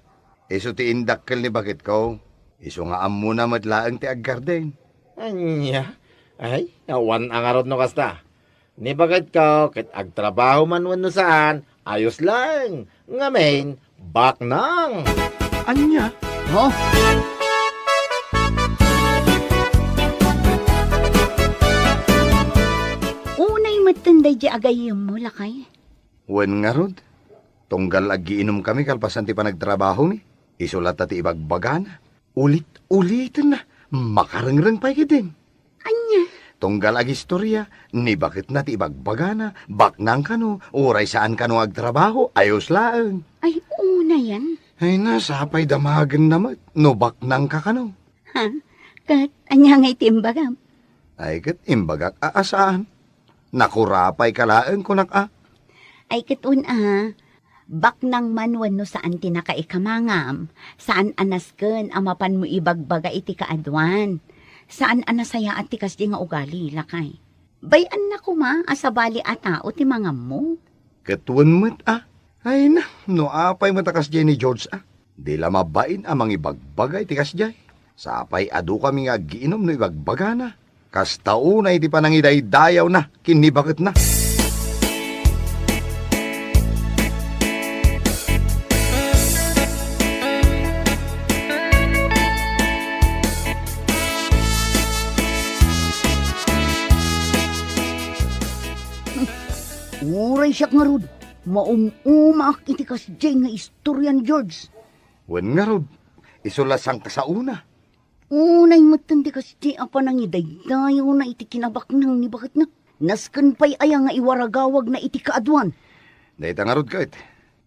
Iso ti indakkel ni bakit ko. Iso nga ammo na madlaang ti aggar din. Anya, ay, awan ang arot no kasta. Ni bagat ko, kahit agtrabaho man wano saan, ayos lang. Ngamin, baknang. Anya? Unay matanday di agayim mo, lakay. Wen nga rod. Tunggal agiinom kami kalpasan ti panagtrabaho ni. Isulat ti ibagbagan. Ulit-ulitin na. Makarangrang pa din. Anya? Tunggal ag istorya, ni bakit na ti ibagbagana, baknang kano, uray saan kano agtrabaho, ayos laang. Ay, una yan. Ay nasapay damagan naman, no baknang ka kano. Ha? Kat, anya nga itimbagam. Ay kat imbagak aasaan. Nakurapay kalaan kunak Ay, katun baknang manwan no saan tinakaikamangam, saan anasken amapan mo ibagbaga iti kaadwan. Saan anasaya at tikas di nga ugali, lakay. Bayan na kuma, asabali ata o ti mga mo. Katuan mo't Ay na, no apay matakas jay ni George Di la mabain amang ibagbagay tikas jay. Sapay adu kami nga giinom no ibagbagana. Kas taunay di pa nang idaydayaw na, kinibakit na. Uray siya nga rod. Maumak iti kas jay nga istoryan, George. Wen nga rod, isulasang ka sa una. Unay matandi kas jay apa nang idaydayaw na iti kinabaknang ni bakit na. Nasken pa'y aya nga iwaragawag na iti kaadwan. Dahita nga rod kahit,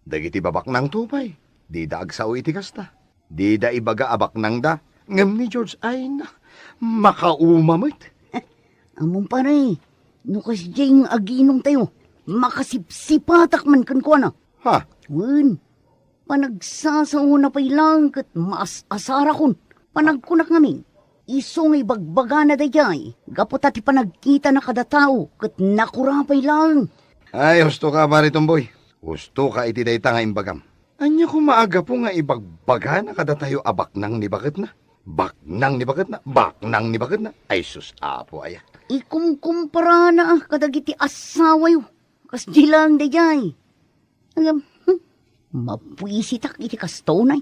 dagiti babak ng tupay. Di da agsaw iti kasta. Di da ibaga abak ng da. Ngam ni George ay na, makaumamit. Amon pare, no kas jay nga aginong tayo. Makasipsipatak man kan ko na. Ha? Wen, panagsasauna pa'y lang kat maas asara kon. Panagkunak ngamin. Iso ngay bagbaga na dayay. Gapot ati panagkita na kada tao kat nakurapay lang. Ay, husto ka pare tomboy. Husto ka iti dayta nga imbagam. Anya ko maaga po nga ibagbaga na kada tayo abaknang ni bakit na. Baknang ni bakit na. Baknang ni bakit na. Ay sus, apo aya. Ikumkumpara na kadagiti asawa yo. Kas di lang dayay. Mapwisitak iti kastonay.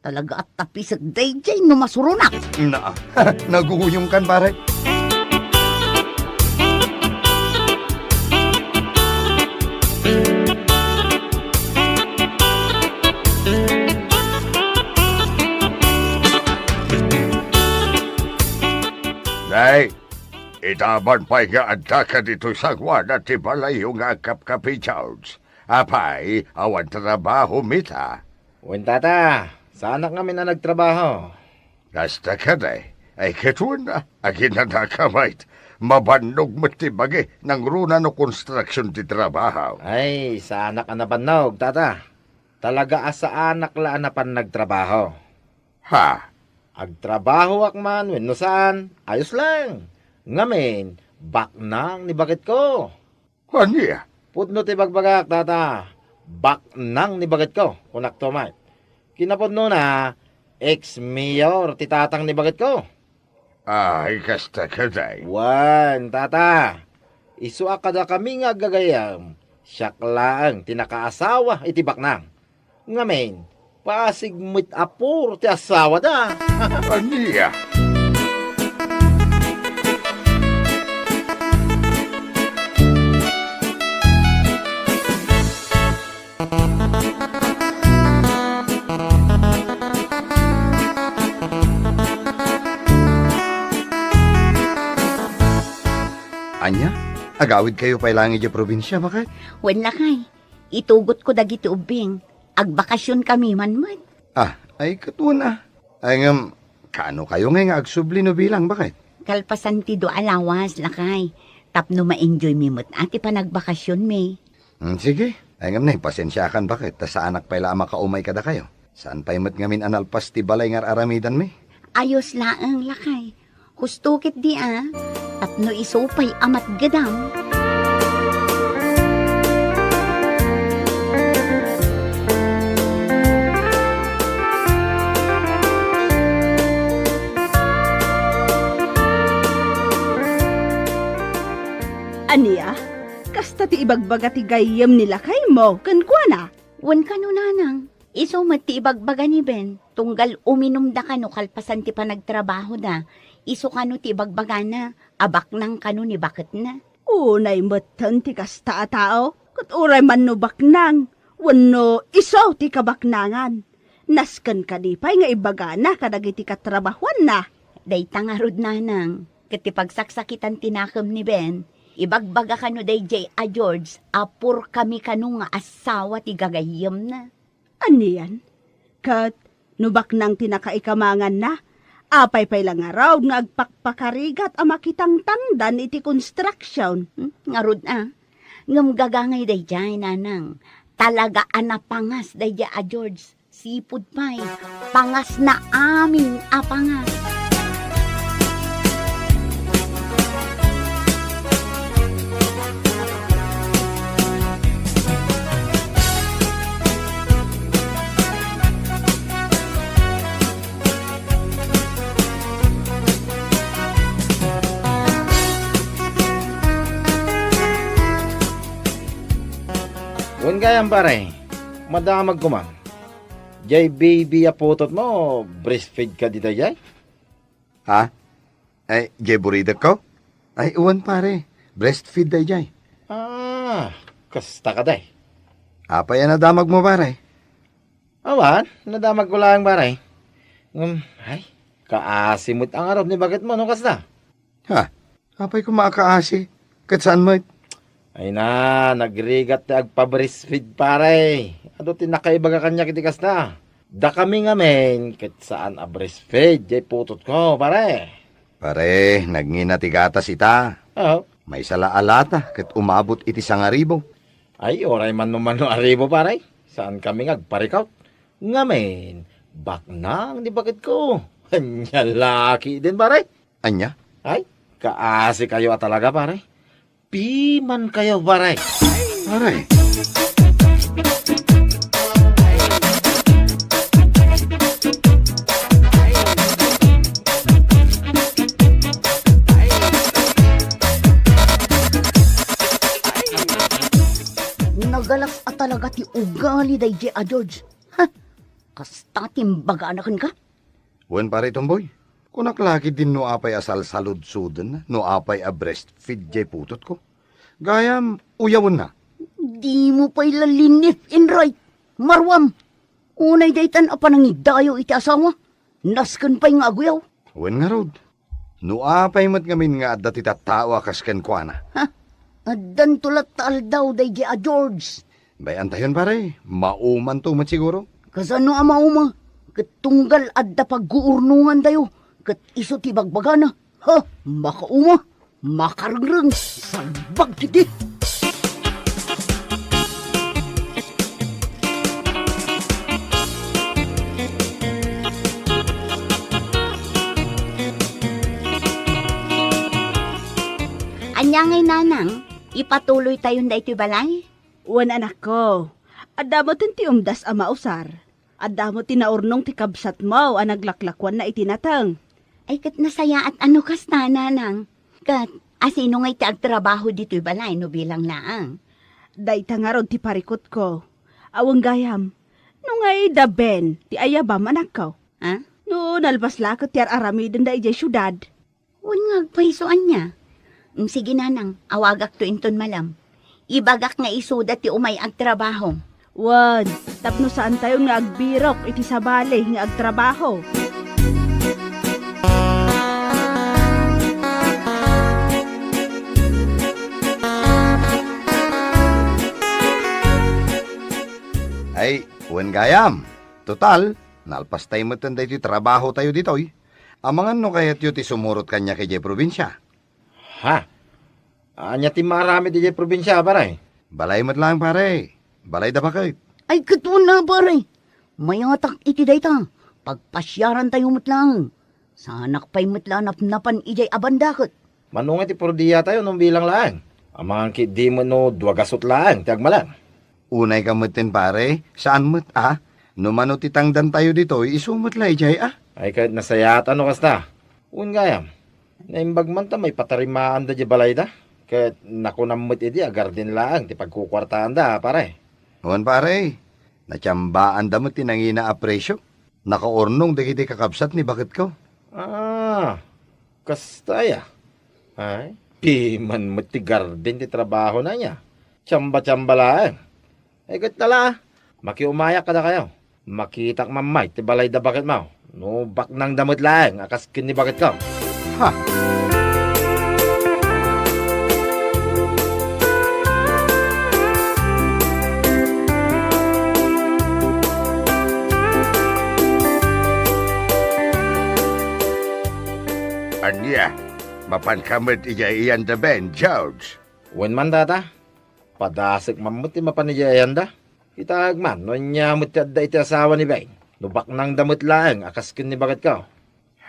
Talaga at tapisag dayjay no masurunak. Na, naguyong kan pare. Ay, itaban pa'y nga adda ka dito sa gwana ti balayo nga kapkapi George. Apay, awan trabaho mita. Wen tata, sana kami na nagtrabaho. Kasta ka day, ay ketun na, agin na nakamait. Mabanog mo ti bagi ng runa no construction ti trabaho. Ay, sa anak na panog, tata. Talaga asa anak laan na pan nagtrabaho. Ha? Agtrabaho ak man, wenno saan, ayos lang. Ngamin, baknang ni bakit ko. Anya? Pudno ti bagbagak, tata. Baknang ni bakit ko, unak to man. Kinapudno na, ex-mayor ti tatang ni bakit ko. Ay, kasta ka day. Wan, tata. Isu akada kami nga gagayam. Siyak lang, tinakaasawa iti baknang. Ngamin, pasigmit apur ti asawa da. Anya? Anya? Agawid kayo pa ilangi di probinsya, bakit? Wen lakay, itugot ko dagiti ubing. Agbakasyon kami man. Ah, ay katuon ah. Ay ngam, kano kayo nga agsubli no bilang, bakit? Kalpasan ti do alawas lakay. Tapno ma-enjoy mi mo't ati pa nagbakasyon mi. Sige. Ay ngam na, pasensyakan bakit? Ta sa anak pa ila makaumay kada kayo. Saan pa imot ngamin analpas ti balay ngar aramidan mi? Ayos laang lakay. Hustukit di Tapno isupay amat gadam. Aniya, kasta ti ibagbaga ti gayem nila kay mo, kankwana. Wan ka no nanang. Iso ti ibagbaga ni Ben. Tunggal uminom da kano kalpasan ti panagtrabaho da. Iso kano ti ibagbaga na. Abak nang kano ni bakit na. Unay matan ti kasta a tao, kat uray man no baknang, wano iso ti kabaknangan. Nasken kadipay nga ibaga na kadagiti katrabahuan na. Day tangarod nanang. Kati pagsaksakitan tinakam ni Ben. Ibagbaga kano day J. A. George. Apur kami kano nga asawa ti gagayem na. Aniyan? Kat nubak nang tinakaikamangan na, apay pay lang araw nga agpakpakarigat a makitang tangdan iti construction. Ngarod ngam gagangay day jay nanang. Talaga anapangas day J. A. George. Sipud pa'y pangas na amin apangas. Wen gayam pare, madamag ko man. Jay baby apotot mo, breastfeed ka dito jay? Ha? Ay, jay burida ko? Ay, uwan pare. Breastfeed day jay. Ah, kasta ka day. Apa yan nadamag mo pare? Awan, nadamag ko lang pare. Ay, kaasimot ang arap ni bakit mo no kasta? Ha? Apay kumakaasi. Kat saan mo? Ay na, nagrigat ti agpa-breastfeed pare. Ano tinakaibaga kanya kiti kasta? Da kami nga men, kat saan a breastfeed, jay putot ko pare. Pare, nagngina ti gatas ita. Oh, May salaalata kat umabot iti 1,000. ay oray man no aribo pare. Saan kami ngagparikaw? Nga men, baknang di bakit ko. Anya laki din pare. Anya? Ay, kaasi kayo talaga pare. Piman kayo pare. Pare. Nagalas at talaga ti ugali day J. A. George. Ha? Kasta timbaga anakan ka? Wen pare tomboy. Kunak laki din no apay asal salud-suden no apay a breastfeed jay putot ko. Gayam, uyawon na. Di mo pa ilalinif in right. Marwam, unay daytan apa nang idayo iti asawa. Nasken pa'y nga agyaw. Wen nga rod. Nuapay mo't ngamin nga adda ti tattawa kas ken kuana. Addan tulat taal daw day a George. Bayan tayon pare, mauman to mat siguro. Kasano ama uma? Kat tunggal adda pagguurnungan tayo. Kat iso ti bagbagana. Ha, makauma, makarangrang, salbag kiti. Anyangay nanang, ipatuloy tayon da ito'y balay? Wan anak ko, adda mo ti umdas a mausar. Adda mo tinaurnong ti kabsat mo a naglaklakwan na itinatang. Ay kat nasaya at ano kas na nanang? Kat asino nga'y ti agtrabaho dito'y balay no bilang laang? Dayta nga ron ti parikot ko. Awang gayam, no nga'y daben ti ayabam anak ko. Ha? No nalbas lakot ti aramiden da ijay syudad. Wan nga agpaisoan niya. Sige nanang, awagak to inton malam. Ibagak nga isuda ti umay agtrabaho. Wan, tapno saan tayo nga agbirok iti sabali nga agtrabaho. Ay, wen gayam. Total, nalpas tayo mo't iti trabaho tayo ditoy. Amangan no kayat yu ti sumurot kanya kay jay probinsya. Ha? Anya ti marami di probinsya, pare. Balay mo't lang pare. Balay da bakit? Ay katuna pare. Mayatak iti dayta. Pagpasyaran tayo mutlang. Sanak pa'y mutlanap napan ijay abandakot. Manunga ti pordiya tayo nung bilang laan. Amang ki di mo no duwagasot laan, tiag malang. Unay kamutin pare, saan mo't Numano ti tangdan tayo dito, isumot lay jay Ay kahit nasayat ano kas na. Un gayam. Naimbag man ta may patarimaan da di balay da. Kahit nakunamot idi agar din laang ti pagkukwartaan da, pare. Huwan pare, natsambaan da mo tinangina a presyo. Nakaornong dagiti kakabsat ni bakit ko. Kastaya. Ay, piman mo ti garden ti trabaho na niya. Tsamba-tsamba laang. Ay kahit tala, makiumayak ka da kayo. Makitak mamay ti balay da bakit mo. No, bak nang damot laang, akas kin ni bakit ko. Ha? Anya, mapan kamot iyan da Ben, George. Wen man data, padasik mamut ti mapanijayan da. Itag man, no niya mutad da iti asawa ni Ben. Lubak nang damot laang, akas kin ni bakit ka.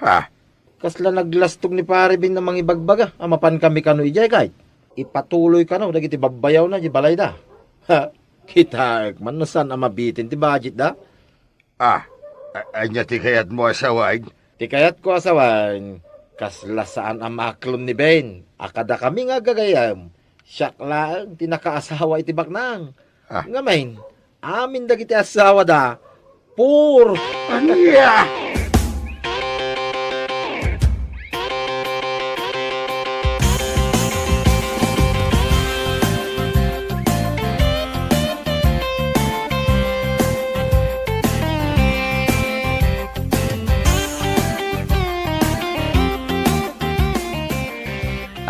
Ha? Kasla naglastog ni pare bin na mga ibagbaga, amapan kami kano ijay kahit. Ipatuloy ka no, dagiti babayaw na di balay da. Ha, kitag man no saan amabitin ti budget da. Anya ti kayat mo asawag? Ti kayat ko asawan, kasla saan amaklon ni Ben. Akada kami nga gagayam. Siyak lang, tinakaasawa iti baknang. Ngamain, amin dagiti asawa da. Pur! Anya!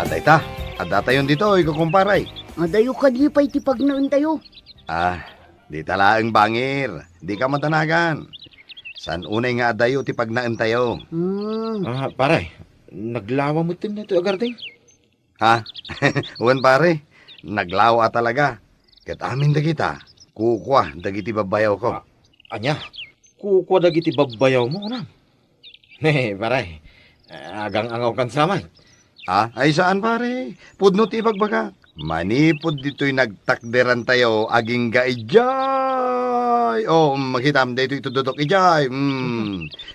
Aday ta, adata yun dito, ikukumparay. Adayo ka di pa'y tipagnaan tayo. Di talaang bangir, di ka matanagan. San unay nga adayo ti pagnaan tayo? Pare, naglawa mo tin na ito agarding. Ha? Uwan pare, naglawa talaga. Kat amin da kita, kukwa dagiti babayaw ko. Anya, kukwa dagiti babayaw mo na. Pare, agang angaw kan samay. Ay saan pare? Pudno ti bagbaga. Manipod dito'y nagtakderan tayo aging gaijay. Makitam dito itududok ijay.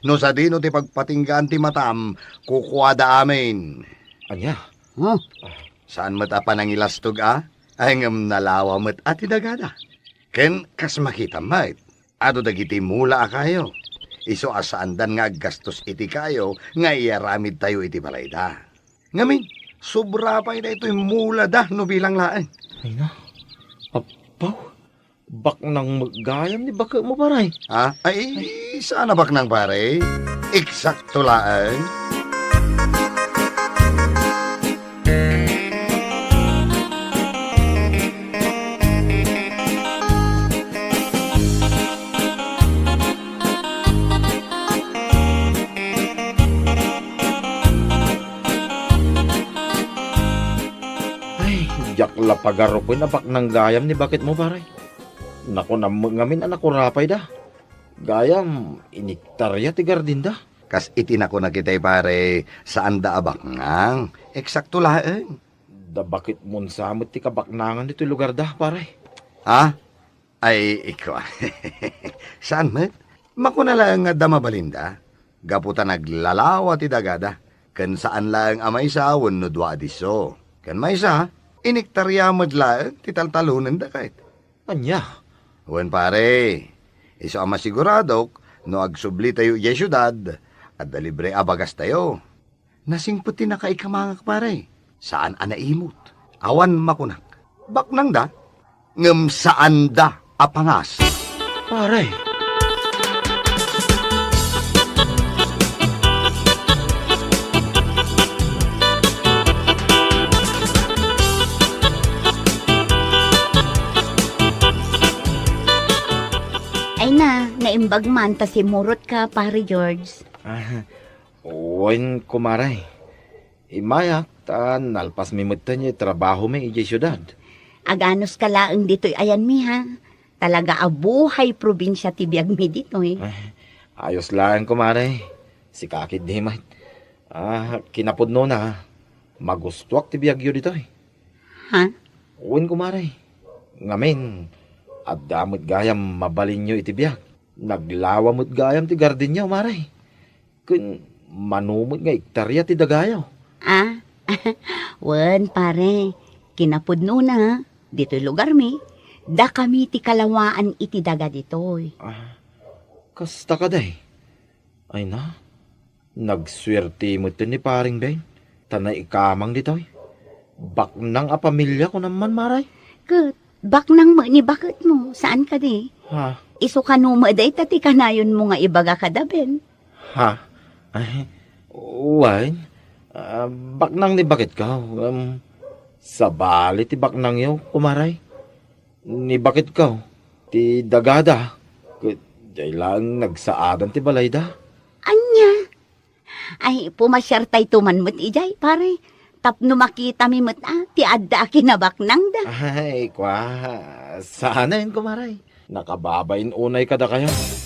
No sa dino ti pagpatinggaan ti matam, kukwada amin. Anya? Saan mata pa nang ilastog Ay ngam nalawa mat ati dagada. Ken kas makita mait. Ado dagiti mula kayo. Iso asaandan nga gastos iti kayo nga iaramid tayo iti balayda. Ngamin, sobra pa ito yung mula da, no bilang laeng. Ay na, apaw, bak nang magayam ni baka mo paray. Ay, sana bak nang pare? Eksakto laeng. lapagaro ko na baknang gayam ni bakit mo paray. Nako na ngamin anak ko rapay da. Gayam, iniktarya ti gardinda. Kas itinako na kita'y pare, saan da abaknang? Eksakto laeng. Da bakit mon samot ti kabaknangan dito lugar da, pare? Ha? Ay, ikaw. Saan met? Makuna lang nga da mabalinda. Gaputa naglalawa ti dagada. Kan saan lang amay sa no dwa diso. Kan may sa, iniktarya madlaan ti taltalunan da kahit. Anya? Wen pare, iso ama siguradok, no agsubli tayo iya syudad, at dalibre abagas tayo. Nasingputi na kay kamangak pare, saan anaimot? Awan makunak, baknang da, ngem saan da apangas. Pare. Ay na, naimbag man ta si Murot ka, pare George. Uwain kumaray. Imayak, nalpas mi mutan niya trabaho mi ijay syudad. Aganos ka laang dito'y ayan mi ha. Talaga abuhay probinsya ti biag mi dito'y. Ayos lang kumaray. Si kakid di mat. Kinapudno na. Magustuak ti biyagyo dito eh. Ha? Uwain kumaray. Ngamin, at damot gayam mabalin nyo iti biyag. Naglawa mo't gayam ti garden niya, umaray. Kun manumot nga iktarya ti dagayaw. Wen pare, kinapudno na. Dito'y lugar mi. Da kami ti kalawaan iti daga dito'y. Kasta ka day. Ay na, nagswerte mo ito ni paring Ben. Tanay ikamang dito eh. Baknang a pamilya ko naman, maray. Kat, baknang mo ni bakit mo? Saan ka di? Ha? Iso ka no maday tati kanayon mo nga ibaga ka da, Ben. Ha? Ay, uwain. Baknang ni bakit ka? Sa bali ti baknang yo, kumaray. Ni bakit ka? Ti dagada. Jay lang nagsaadan ti balay da. Anya? Ay, pumasyar tay tuman mo't ijay, pare. Tapno makita mi mo't ti adda kinabaknang da. Ay, sana yun, kumaray. Nakababain unay kada kayo.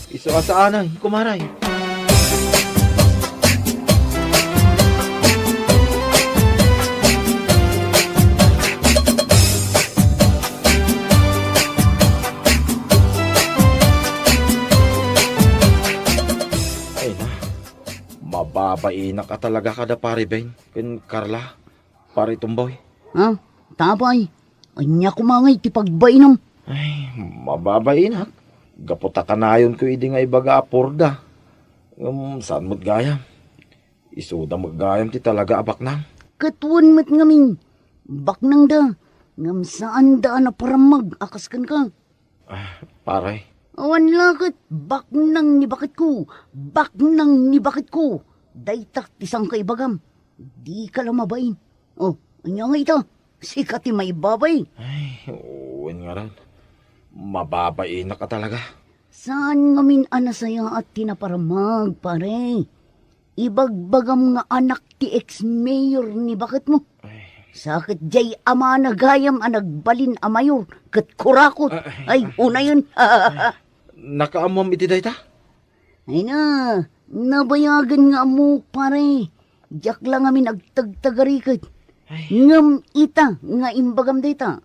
Iso ka saanay, kumaray. Ay na, mababainak ka talaga kada pare, Ben. Kun Carla, pare tumboy. Ha? Tabay. Anya kumangay ti pagbainom. Ay, mababainak. Gaputa kanayon ko idi nga ibaga apurda. Saan mo't gayam? Isuda maggayam ti talaga abaknang. Katuan mat ngamin. Baknang da. Ngam saan da na paramag akaskan ka. Paray. Awan lakit. Baknang ni bakit ko. Baknang ni bakit ko. Daytak tisang kaibagam. Di ka lang mabain. Oh, anya nga ito. Sikat ti may babay. Ay, uwan nga rin. Mababainak ka talaga. Saan ngamin anasaya at tinaparamag, pare? Ibagbagam nga anak ti ex-mayor ni bakit mo? Sakit jay ama na gayam ang nagbalin a mayor, kat kurakot. Ay, una yun. Nakaamam iti dayta? Ay na, nabayagan nga mo, pare. Diyak lang amin agtagtagarikat. Ngam ita, nga imbagam dayta.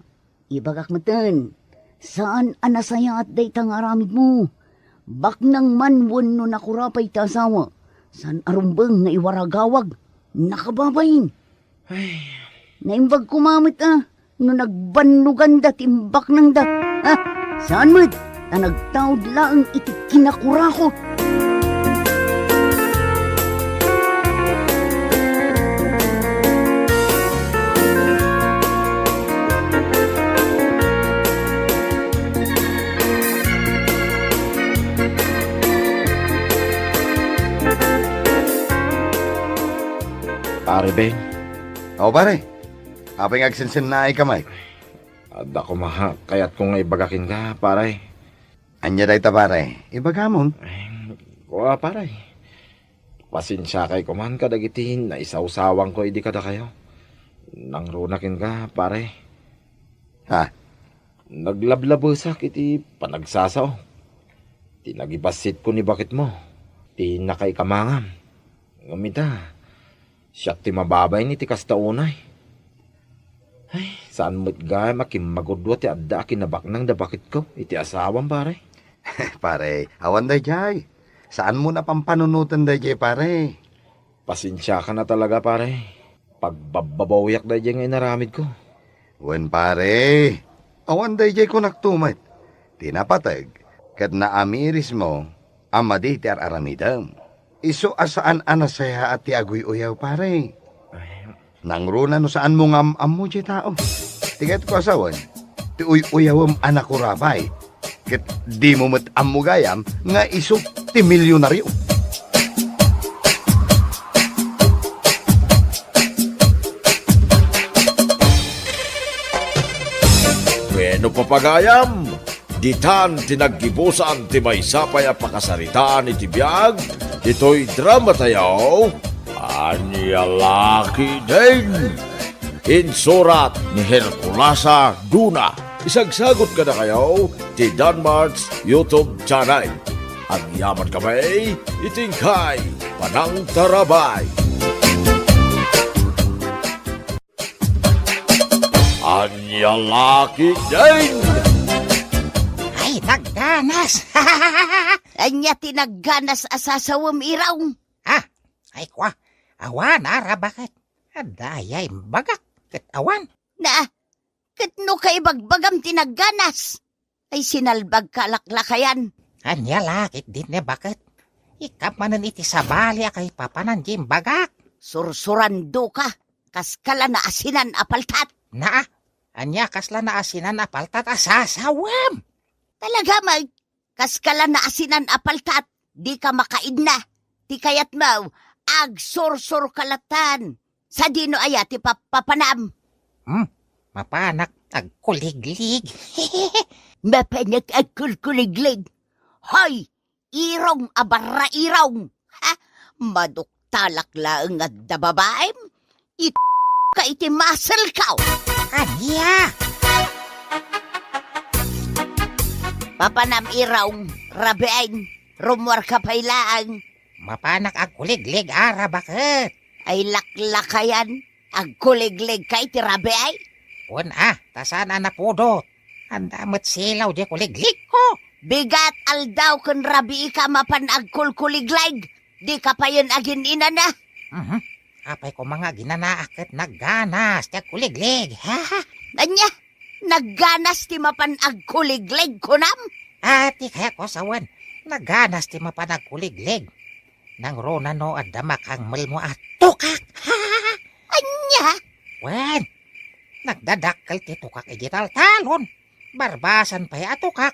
Ibagak matan. Saan anasaya at dayta nga aramid mo? Baknang manwon no nakurapay ta asawa. San arumbang nga iwaragawag. Nakababayin. Naimbag kumamit no nagbanlugan da timbak ng da. Saan mo't? Ta nagtaod laang iti kinakurakot. Pare, Ben. O pare, apay agsinsin na ay kamay. Ada ko maha, kaya't kung ibagakin ka, pare. Anya day ta pare, ibagamon. Kuha, pare. Pasensya kay kuman ka dagitin na isaw-sawang ko, hindi kada kayo. Nang runakin ka, pare. Ha? Naglablabasak iti panagsasaw. Tinagibasit ko ni bakit mo. Ti nakaikamangam. Ngamita, siya ti mababay ni ti kastaunay. Ay, saan mo't gaya makimagudwa ti adda kinabak nang da bakit ko. Iti asawang pare. Pare, awan day jay. Saan mo na pampanunutan day jay, pare? Pasensya ka na talaga pare. Pagbababawiyak day jay nga inaramid ko. Wen pare, awan day jay ko naktumat. Tinapatag, kat naamiris mo, amadi ti aramidam. Iso asaan anasaya at ti agoy uyaw, pare. Nangruna no saan mo ngam mo jay tao. Tigat ko asawan, ti uyawam anak ko rabay. Kat di mo matam mo gayam, nga iso ti milyonaryo. Bueno papagayam, ditan tinaggibusan ti maysapay a pakasaritaan iti biyag, dito'y drama tayaw, Anya Laki din. Insurat ni Herculasa Duna. Isagsagot ka na kayo ti Danmarks YouTube channel. Ang yaman kami, itingkay Panang Tarabay. Anya Laki din. Ay, nagdanas! Anya tinagganas asasawam iraw. Ay, kwa, awan, ara, bakit? Adayay, bagak, kat awan. Na, katno kay bagbagam tinagganas. Ay sinalbag kalaklakayan. Anya lakit din ne, bakit? Ikamanan iti sabali kay papanan jim bagak. Sursurando ka. Kaskala na asinan apaltat. Na, anya kasla na asinan apaltat asasawam. Talaga mag, kaskala na asinan apaltat. Di ka makaid na. Ti kayat mo, ag sursur kalatan. Sa dino aya ti papanam. Mapanak agkuliglig. Mapanak ag kulkuliglig. Hoy, irong abarra irong. Ha? Maduktalak laeng at dababaem. Ka iti muscle kaw. Anya! Papanam irong, rabein, rumwar ka pailaang. Mapanak agkuliglig, ara, bakit? Ay laklakayan, ag kuliglig ka iti rabeay. Tasan na napudot. Ang damot silaw di kuliglig ko. Bigat aldaw kun rabi ka mapan ag kulkuliglig. Di ka pa yun agin ina na. Apay ko mga ginanaakit nagganas di kuliglig. Anya, nagganas ti mapan ag kuliglig kunam. Ati kaya ko sawan, nagganas ti mapan ag kuliglig. Nang rona no at damak ang mal mo at tukak. Anya? Wen, nagdadakkel ti tukak igital talon. Barbasan pa ya tukak.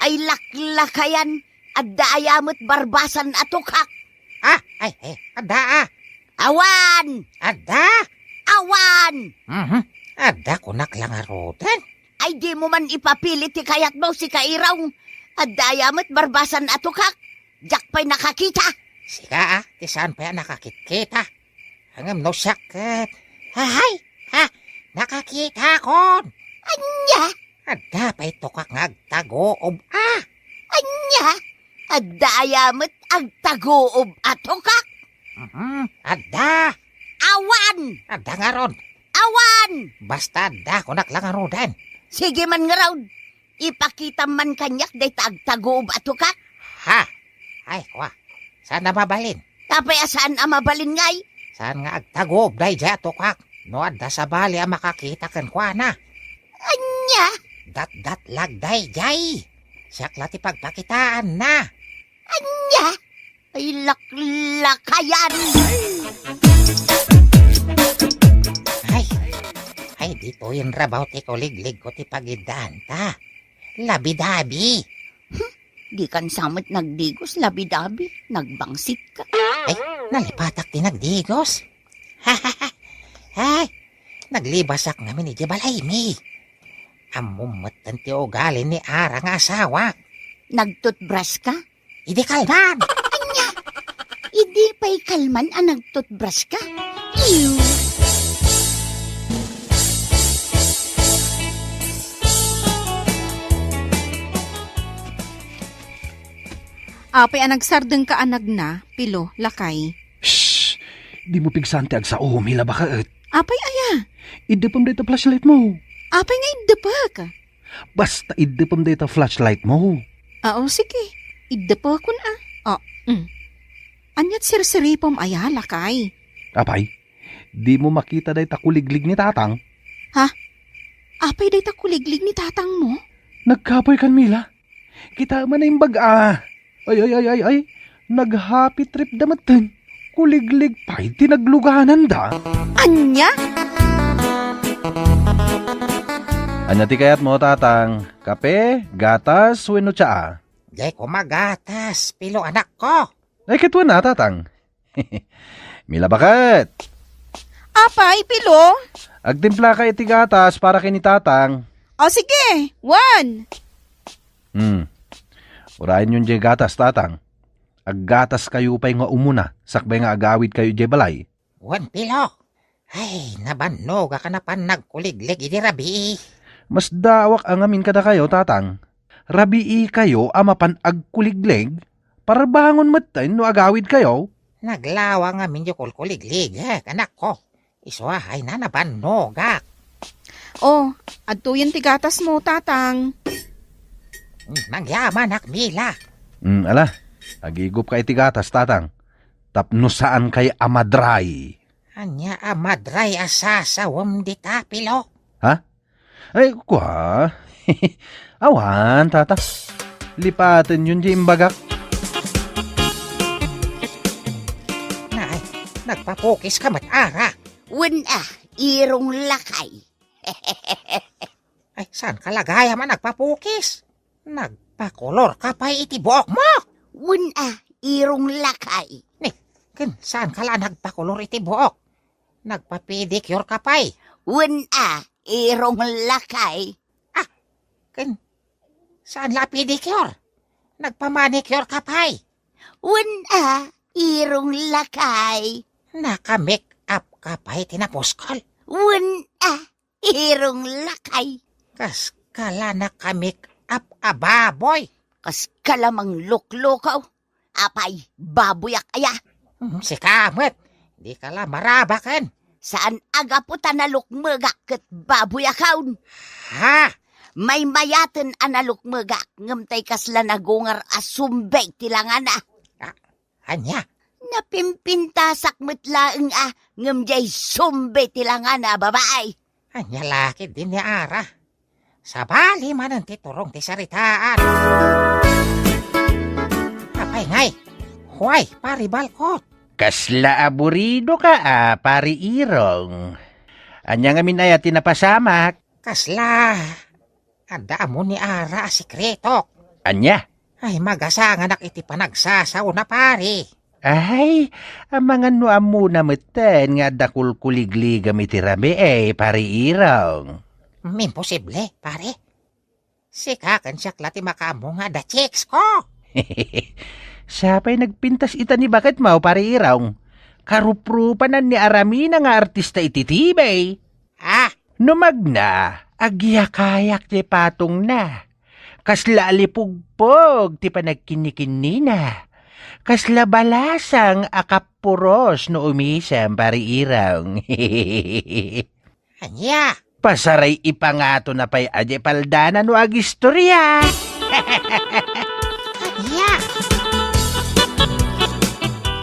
Ay laklakayan, at daayamot barbasan atukak. Ada. Awan! Ada. Awan! Ada ko naklangaroten. Ay di mo man ipapilit ti kayat mo si kairaw. At daayamot barbasan atukak. Jak pa'y nakakita. Sika ti saan pa nakakikita. Hangam no sakit. Nakakita kon. Anya? Ada pa'y tukak ngagtagoob Anya? At daayamot agtagoob atukak. Ada. Awan! Ada nga ron. Awan! Basta ada ko naklangaroten. Sige man nga raw. Ipakita man kanyak day tagtagoob atukak. Ay, kwa. Saan na mabalin? Tapay asaan ang mabalin ngay? Saan nga agtagoob day dya tukak? No ada sa bali ang makakita kan kwa na. Anya? Dat lagday jay. Siyak lati pagpakitaan na. Anya? Ay laklakayan. Ay dito yung rabaw ti kuliglig ko ti pagidaan ta. Labi-dabi. Di kan samot nagdigos, labi-dabi, nagbangsit ka. Ay, nalipatak ti nagdigos. Ay, naglibasak namin ni Jibalay mi. Amumatan ti ugali ni Ara nga asawa. Nagtutbrush ka? Idi kalman. Idi pa'y kalman ang nagtutbrush ka? Ew! Apay anagsardeng ka anag na, pilo, lakay. Shh! Di mo pigsante ag sa umila ba kaet? Apay aya, Idepam data flashlight mo. apay nga iddepak. Basta idepam data flashlight mo. Oo, sige. Iddepak kun Anyat sirsiripom aya, lakay. Apay, di mo makita data kuliglig ni tatang. Apay day ta kuliglig ni tatang mo? Nagkapoy kan Mila. Kita man na yung baga. Ay. Nag-happy trip damatan. Kuliglig pa'y tinagluganan da. Anya? Anya ti kayat mo, tatang? Kape, gatas, weno tsaa? Di ko magatas, pilo anak ko. Ay, kitwa na, tatang. Mila bakit? Apay, pilo? Agtimpla ka iti gatas para kini tatang. O sige, 1. Urayan yung jay gatas, tatang. Aggatas kayo pa'y nga umuna. Sakbay nga agawid kayo jay balay. Wan pilo. Ay, nabannog ka na pan nagkuliglig idi rabi. Mas dawak ang amin kada kayo, tatang. Rabii kayo amapan agkuliglig. Para bangon matin no agawid kayo. Naglawa nga minyo kulkuliglig, anak ko. Iswahay na nabannog. O, adtuyan ti gatas mo, tatang. Mangyaman akmila. Ala, agigop ka iti gatas, tatang. Tapno saan kay amadray. Anya amadray asasawam di tapilo. Ay, kwa. Awan, tatang. Lipatin yun di imbagak. Nay, nagpapukis ka mat-ara. Irong lakay. Ay, saan kalagaya man nagpapukis? Nagpakolor ka pa itibok mo. Irong lakay. Ken, saan kala nagpakolor itibok? Nagpapedicure ka pa Irong lakay. Ken, saan la pedicure? Nagpamanicure ka pa Irong lakay. Naka-make up ka pa tinaposkal. Irong lakay. Kas kala naka-make up ababoy. Kas kalamang luklukaw. Apay, babuyak aya. Si Kamet, di kala marabakan. Saan aga po tanalukmagak kat babuyakawn. Ha? May mayaten analukmagak ngamtay kasla nagungar asumbay tilangana. Anya? Napimpintasak metlaeng ngamjay sumbay tilangana babaay. Anya laki din ni Ara. Sabali man ang titurong ti saritaan. Apay ngay, huway paribalkot. Kasla aburido ka pari Irong. Anya nga minaya tinapasamak. Kasla, ada mo ni Ara sikretok. Anya? Ay magasanganak iti panagsasaw na pari. Ay, amangan no amuna meten nga dakulkuligligam iti rami pari Irong. Imposible, pare. Sikakan siya klati makamo nga da chicks ko. Sapay nagpintas ita ni bakit mau pari Irong. Karuprupanan ni Aramina nga artista iti tibay. Numagna, agyakayak ti patong na. Kasla alipugpog ti panagkinikinina. Kasla balasang akapuros no umisam pari Irong. Anya? Pasaray ipangato na pa'y adye paldana no agistorya. Anya?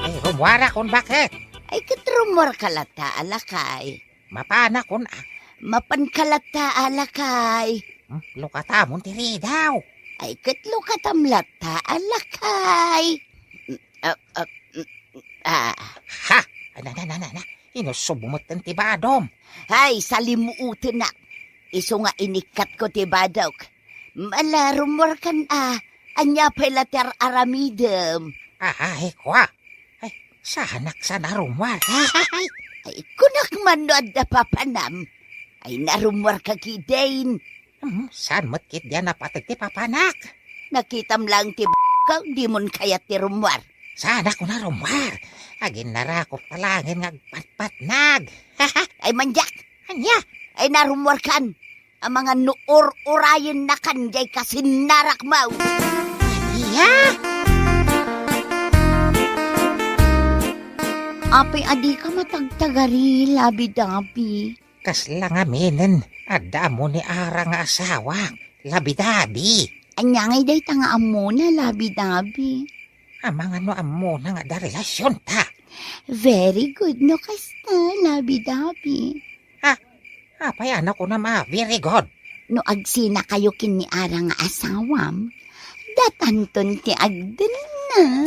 Ay, rumwara kun bakit? Ay katrumor kalata alakay. Mapana kun Mapan kalata alakay. Lukatamon tiri daw. Ay katlo katamlata alakay. Ha? Na. Inusubumot ng tibadom. Ay, salimuutin na. Iso nga inikat ko tibadok. Malarumor kan anya pelater aramidem. Ay, kwa. Ay, sanak sa narumwar. Ay, kunak man no adda papanam. Ay, narumwar ka kidain. Saan matkit diyan napatag ti papanak? Nakitam lang ti ka, di mon kayat ti rumwar. Sana ko narumwar. Agin narakop talangin ngagpatpatnag. Ay, manjak. Anya? Ay, narumwar kan. Ang mga nuor-urayin na kanjay kasi narakmaw. Iya? Apay adi ka matagtagari, labi-dabi. Kasla nga menen, adda mo ni Ara nga asawa. Labi-dabi. Anya ngay day tanga amo na, labi-dabi. Amang ano amo na nga da relasyon ta. Very good no kasta, labi-dabi. Apay anak ko na ma, very good. No agsina kayo kin ni Ara nga asawam, datanton ti agden na.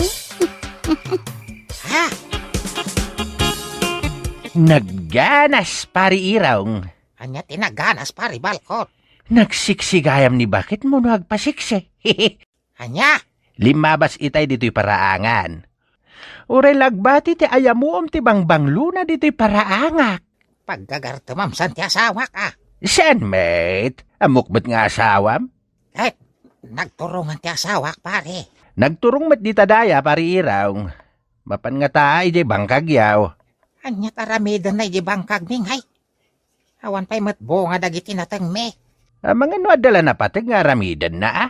Ha? Nagganas pari irong. Anya tinaganas pari balkot. Nagsiksigayam ni bakit mo nagpasiksi. Anya? Limabas itay dito'y paraangan. Uray lagbati ti ayamuom ti bangbanglo na dito'y paraangak. Paggagartumam san ti asawa ka. Saan, mate? Amukmat nga asawam? Eh, nagturungan ti asawa pare. Nagturong mat di tadaya pari iraw. Mapan nga taay di bangkagyaw. Anya taramidan na ibang kagminghay. Awan pa'y matbo nga dagiti natang me. Mga no adala na patag nga ramidan na ah.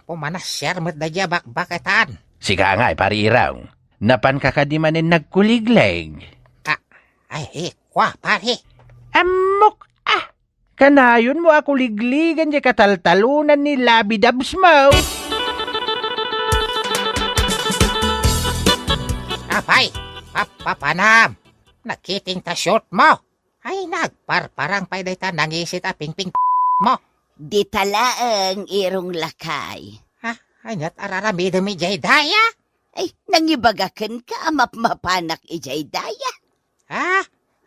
Pumanas siyar mat da bakbaketan. Sika nga pari iraw. Napan kakadimanin nagkuligleg. Ay, kwa pare. Amok ah! Kanayon mo ako ligligan di kataltalunan ni Labidabs mo. Apay, papanam. Nakiting ta short mo. Ay, nagparparang pa'y day ta nangisit a pingping mo. Di talaang irong lakay. Anyat araramida mi jay daya. Ay, nangibagakan ka amap-mapanak ijay daya.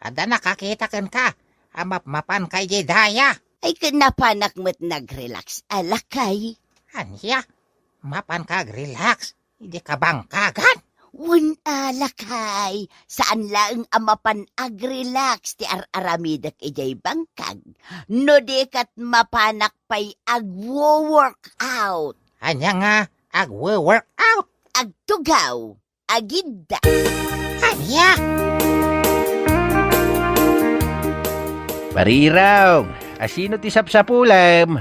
Ada nakakita kan ka. Amap-mapan kay jay daya. Ay, kanapanak mo't nag-relax alakay. Anya, mapan kag relax. Hindi ka bangkagan. Wan alakay, saan lang amapan ag-relax ti ar-aramidak ijay bangkag. No dekat mapanak pa'y ag-work-out. Anya nga, ag-work out. Agtugaw, agidda. Anya? Pariraw, asino ti sapsapulam?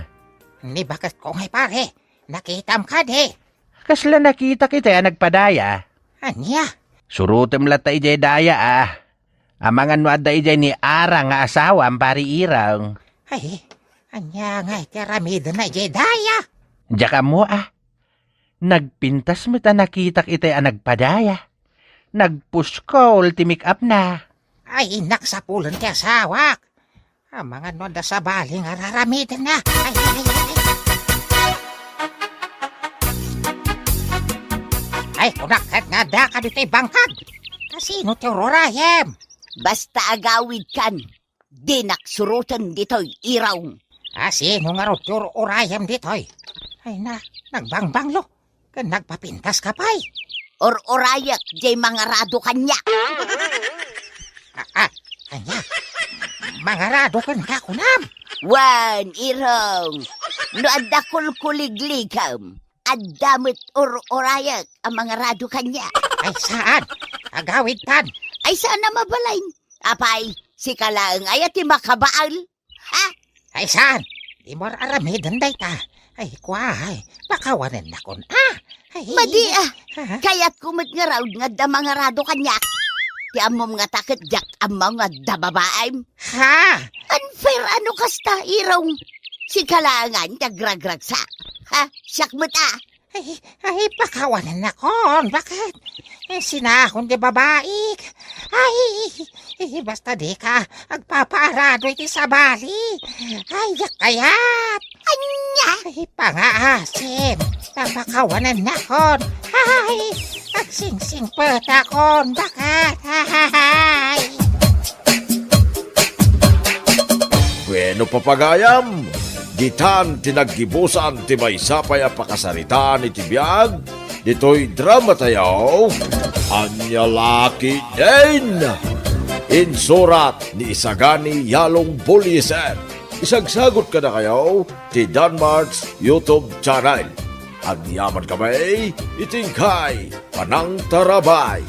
Ni bakit ko ngay pare, nakitam ka di. Kasla nakita kita nagpadaya. Anya? Surutem lata ijay daya ah. Amangan no adda ijay ni Ara nga asawa ang pari iraw. Ay, anya nga itiramida na jay daya. Diyaka mo ah. Nagpintas mo ta nakita kita nagpadaya. Nagpuskol ti make up na. Ay, naksapulan ti asawak. Mga no da sa baling araramida na. Ay. Ay, kunakat nga da ka dito'y bangkag. Kasino ti Rorayem? Basta agawid kan, di naksurutan dito'y iraw. Sino nga ro ti Rorayem dito'y? Ay na, nagbangbanglo. Nagpapintas ka pa'y. Or-orayak, jay mga rado kanya. Kanya, mga rado kan ka kunam. Wan, iraw. No adakol kuligligam. Adamit or-orayak ang mga rado kanya. Ay saan? Agawid tan. Ay saan na mabalain? Apay, si Kalaang ay ati makabaal. Ha? Ay saan? Di mo aramidan day ta. Ay ay, pakawanan na kon. Ay, Madi kaya't kumit nga raw nga da mga rado kanya. Ti amom nga takit jak among nga da babaem. Ha? Unfair ano kasta iraw. Si Kalaangan nagragragsa. Ha? Syakmat Ay, pakawanan na kon. Bakit? Sinahon di babaik. Ay, basta di ka agpapaarado iti sa bali. Ay, kayat. Anya? Ay, pangaasim. Pakawanan na kon. Ay, agsingsing peta kon. Bakit? Ay. Bueno papagayam, ditan tinaggibusan ti maysapay a pakasarita ni tibiyag, dito'y drama tayaw, Anya Laki din! Insurat ni Isagani Yalong Buliser. Isagsagot ka na kayo ti Danmarks YouTube channel. Ang yaman kamay, itingkay, panang tarabay.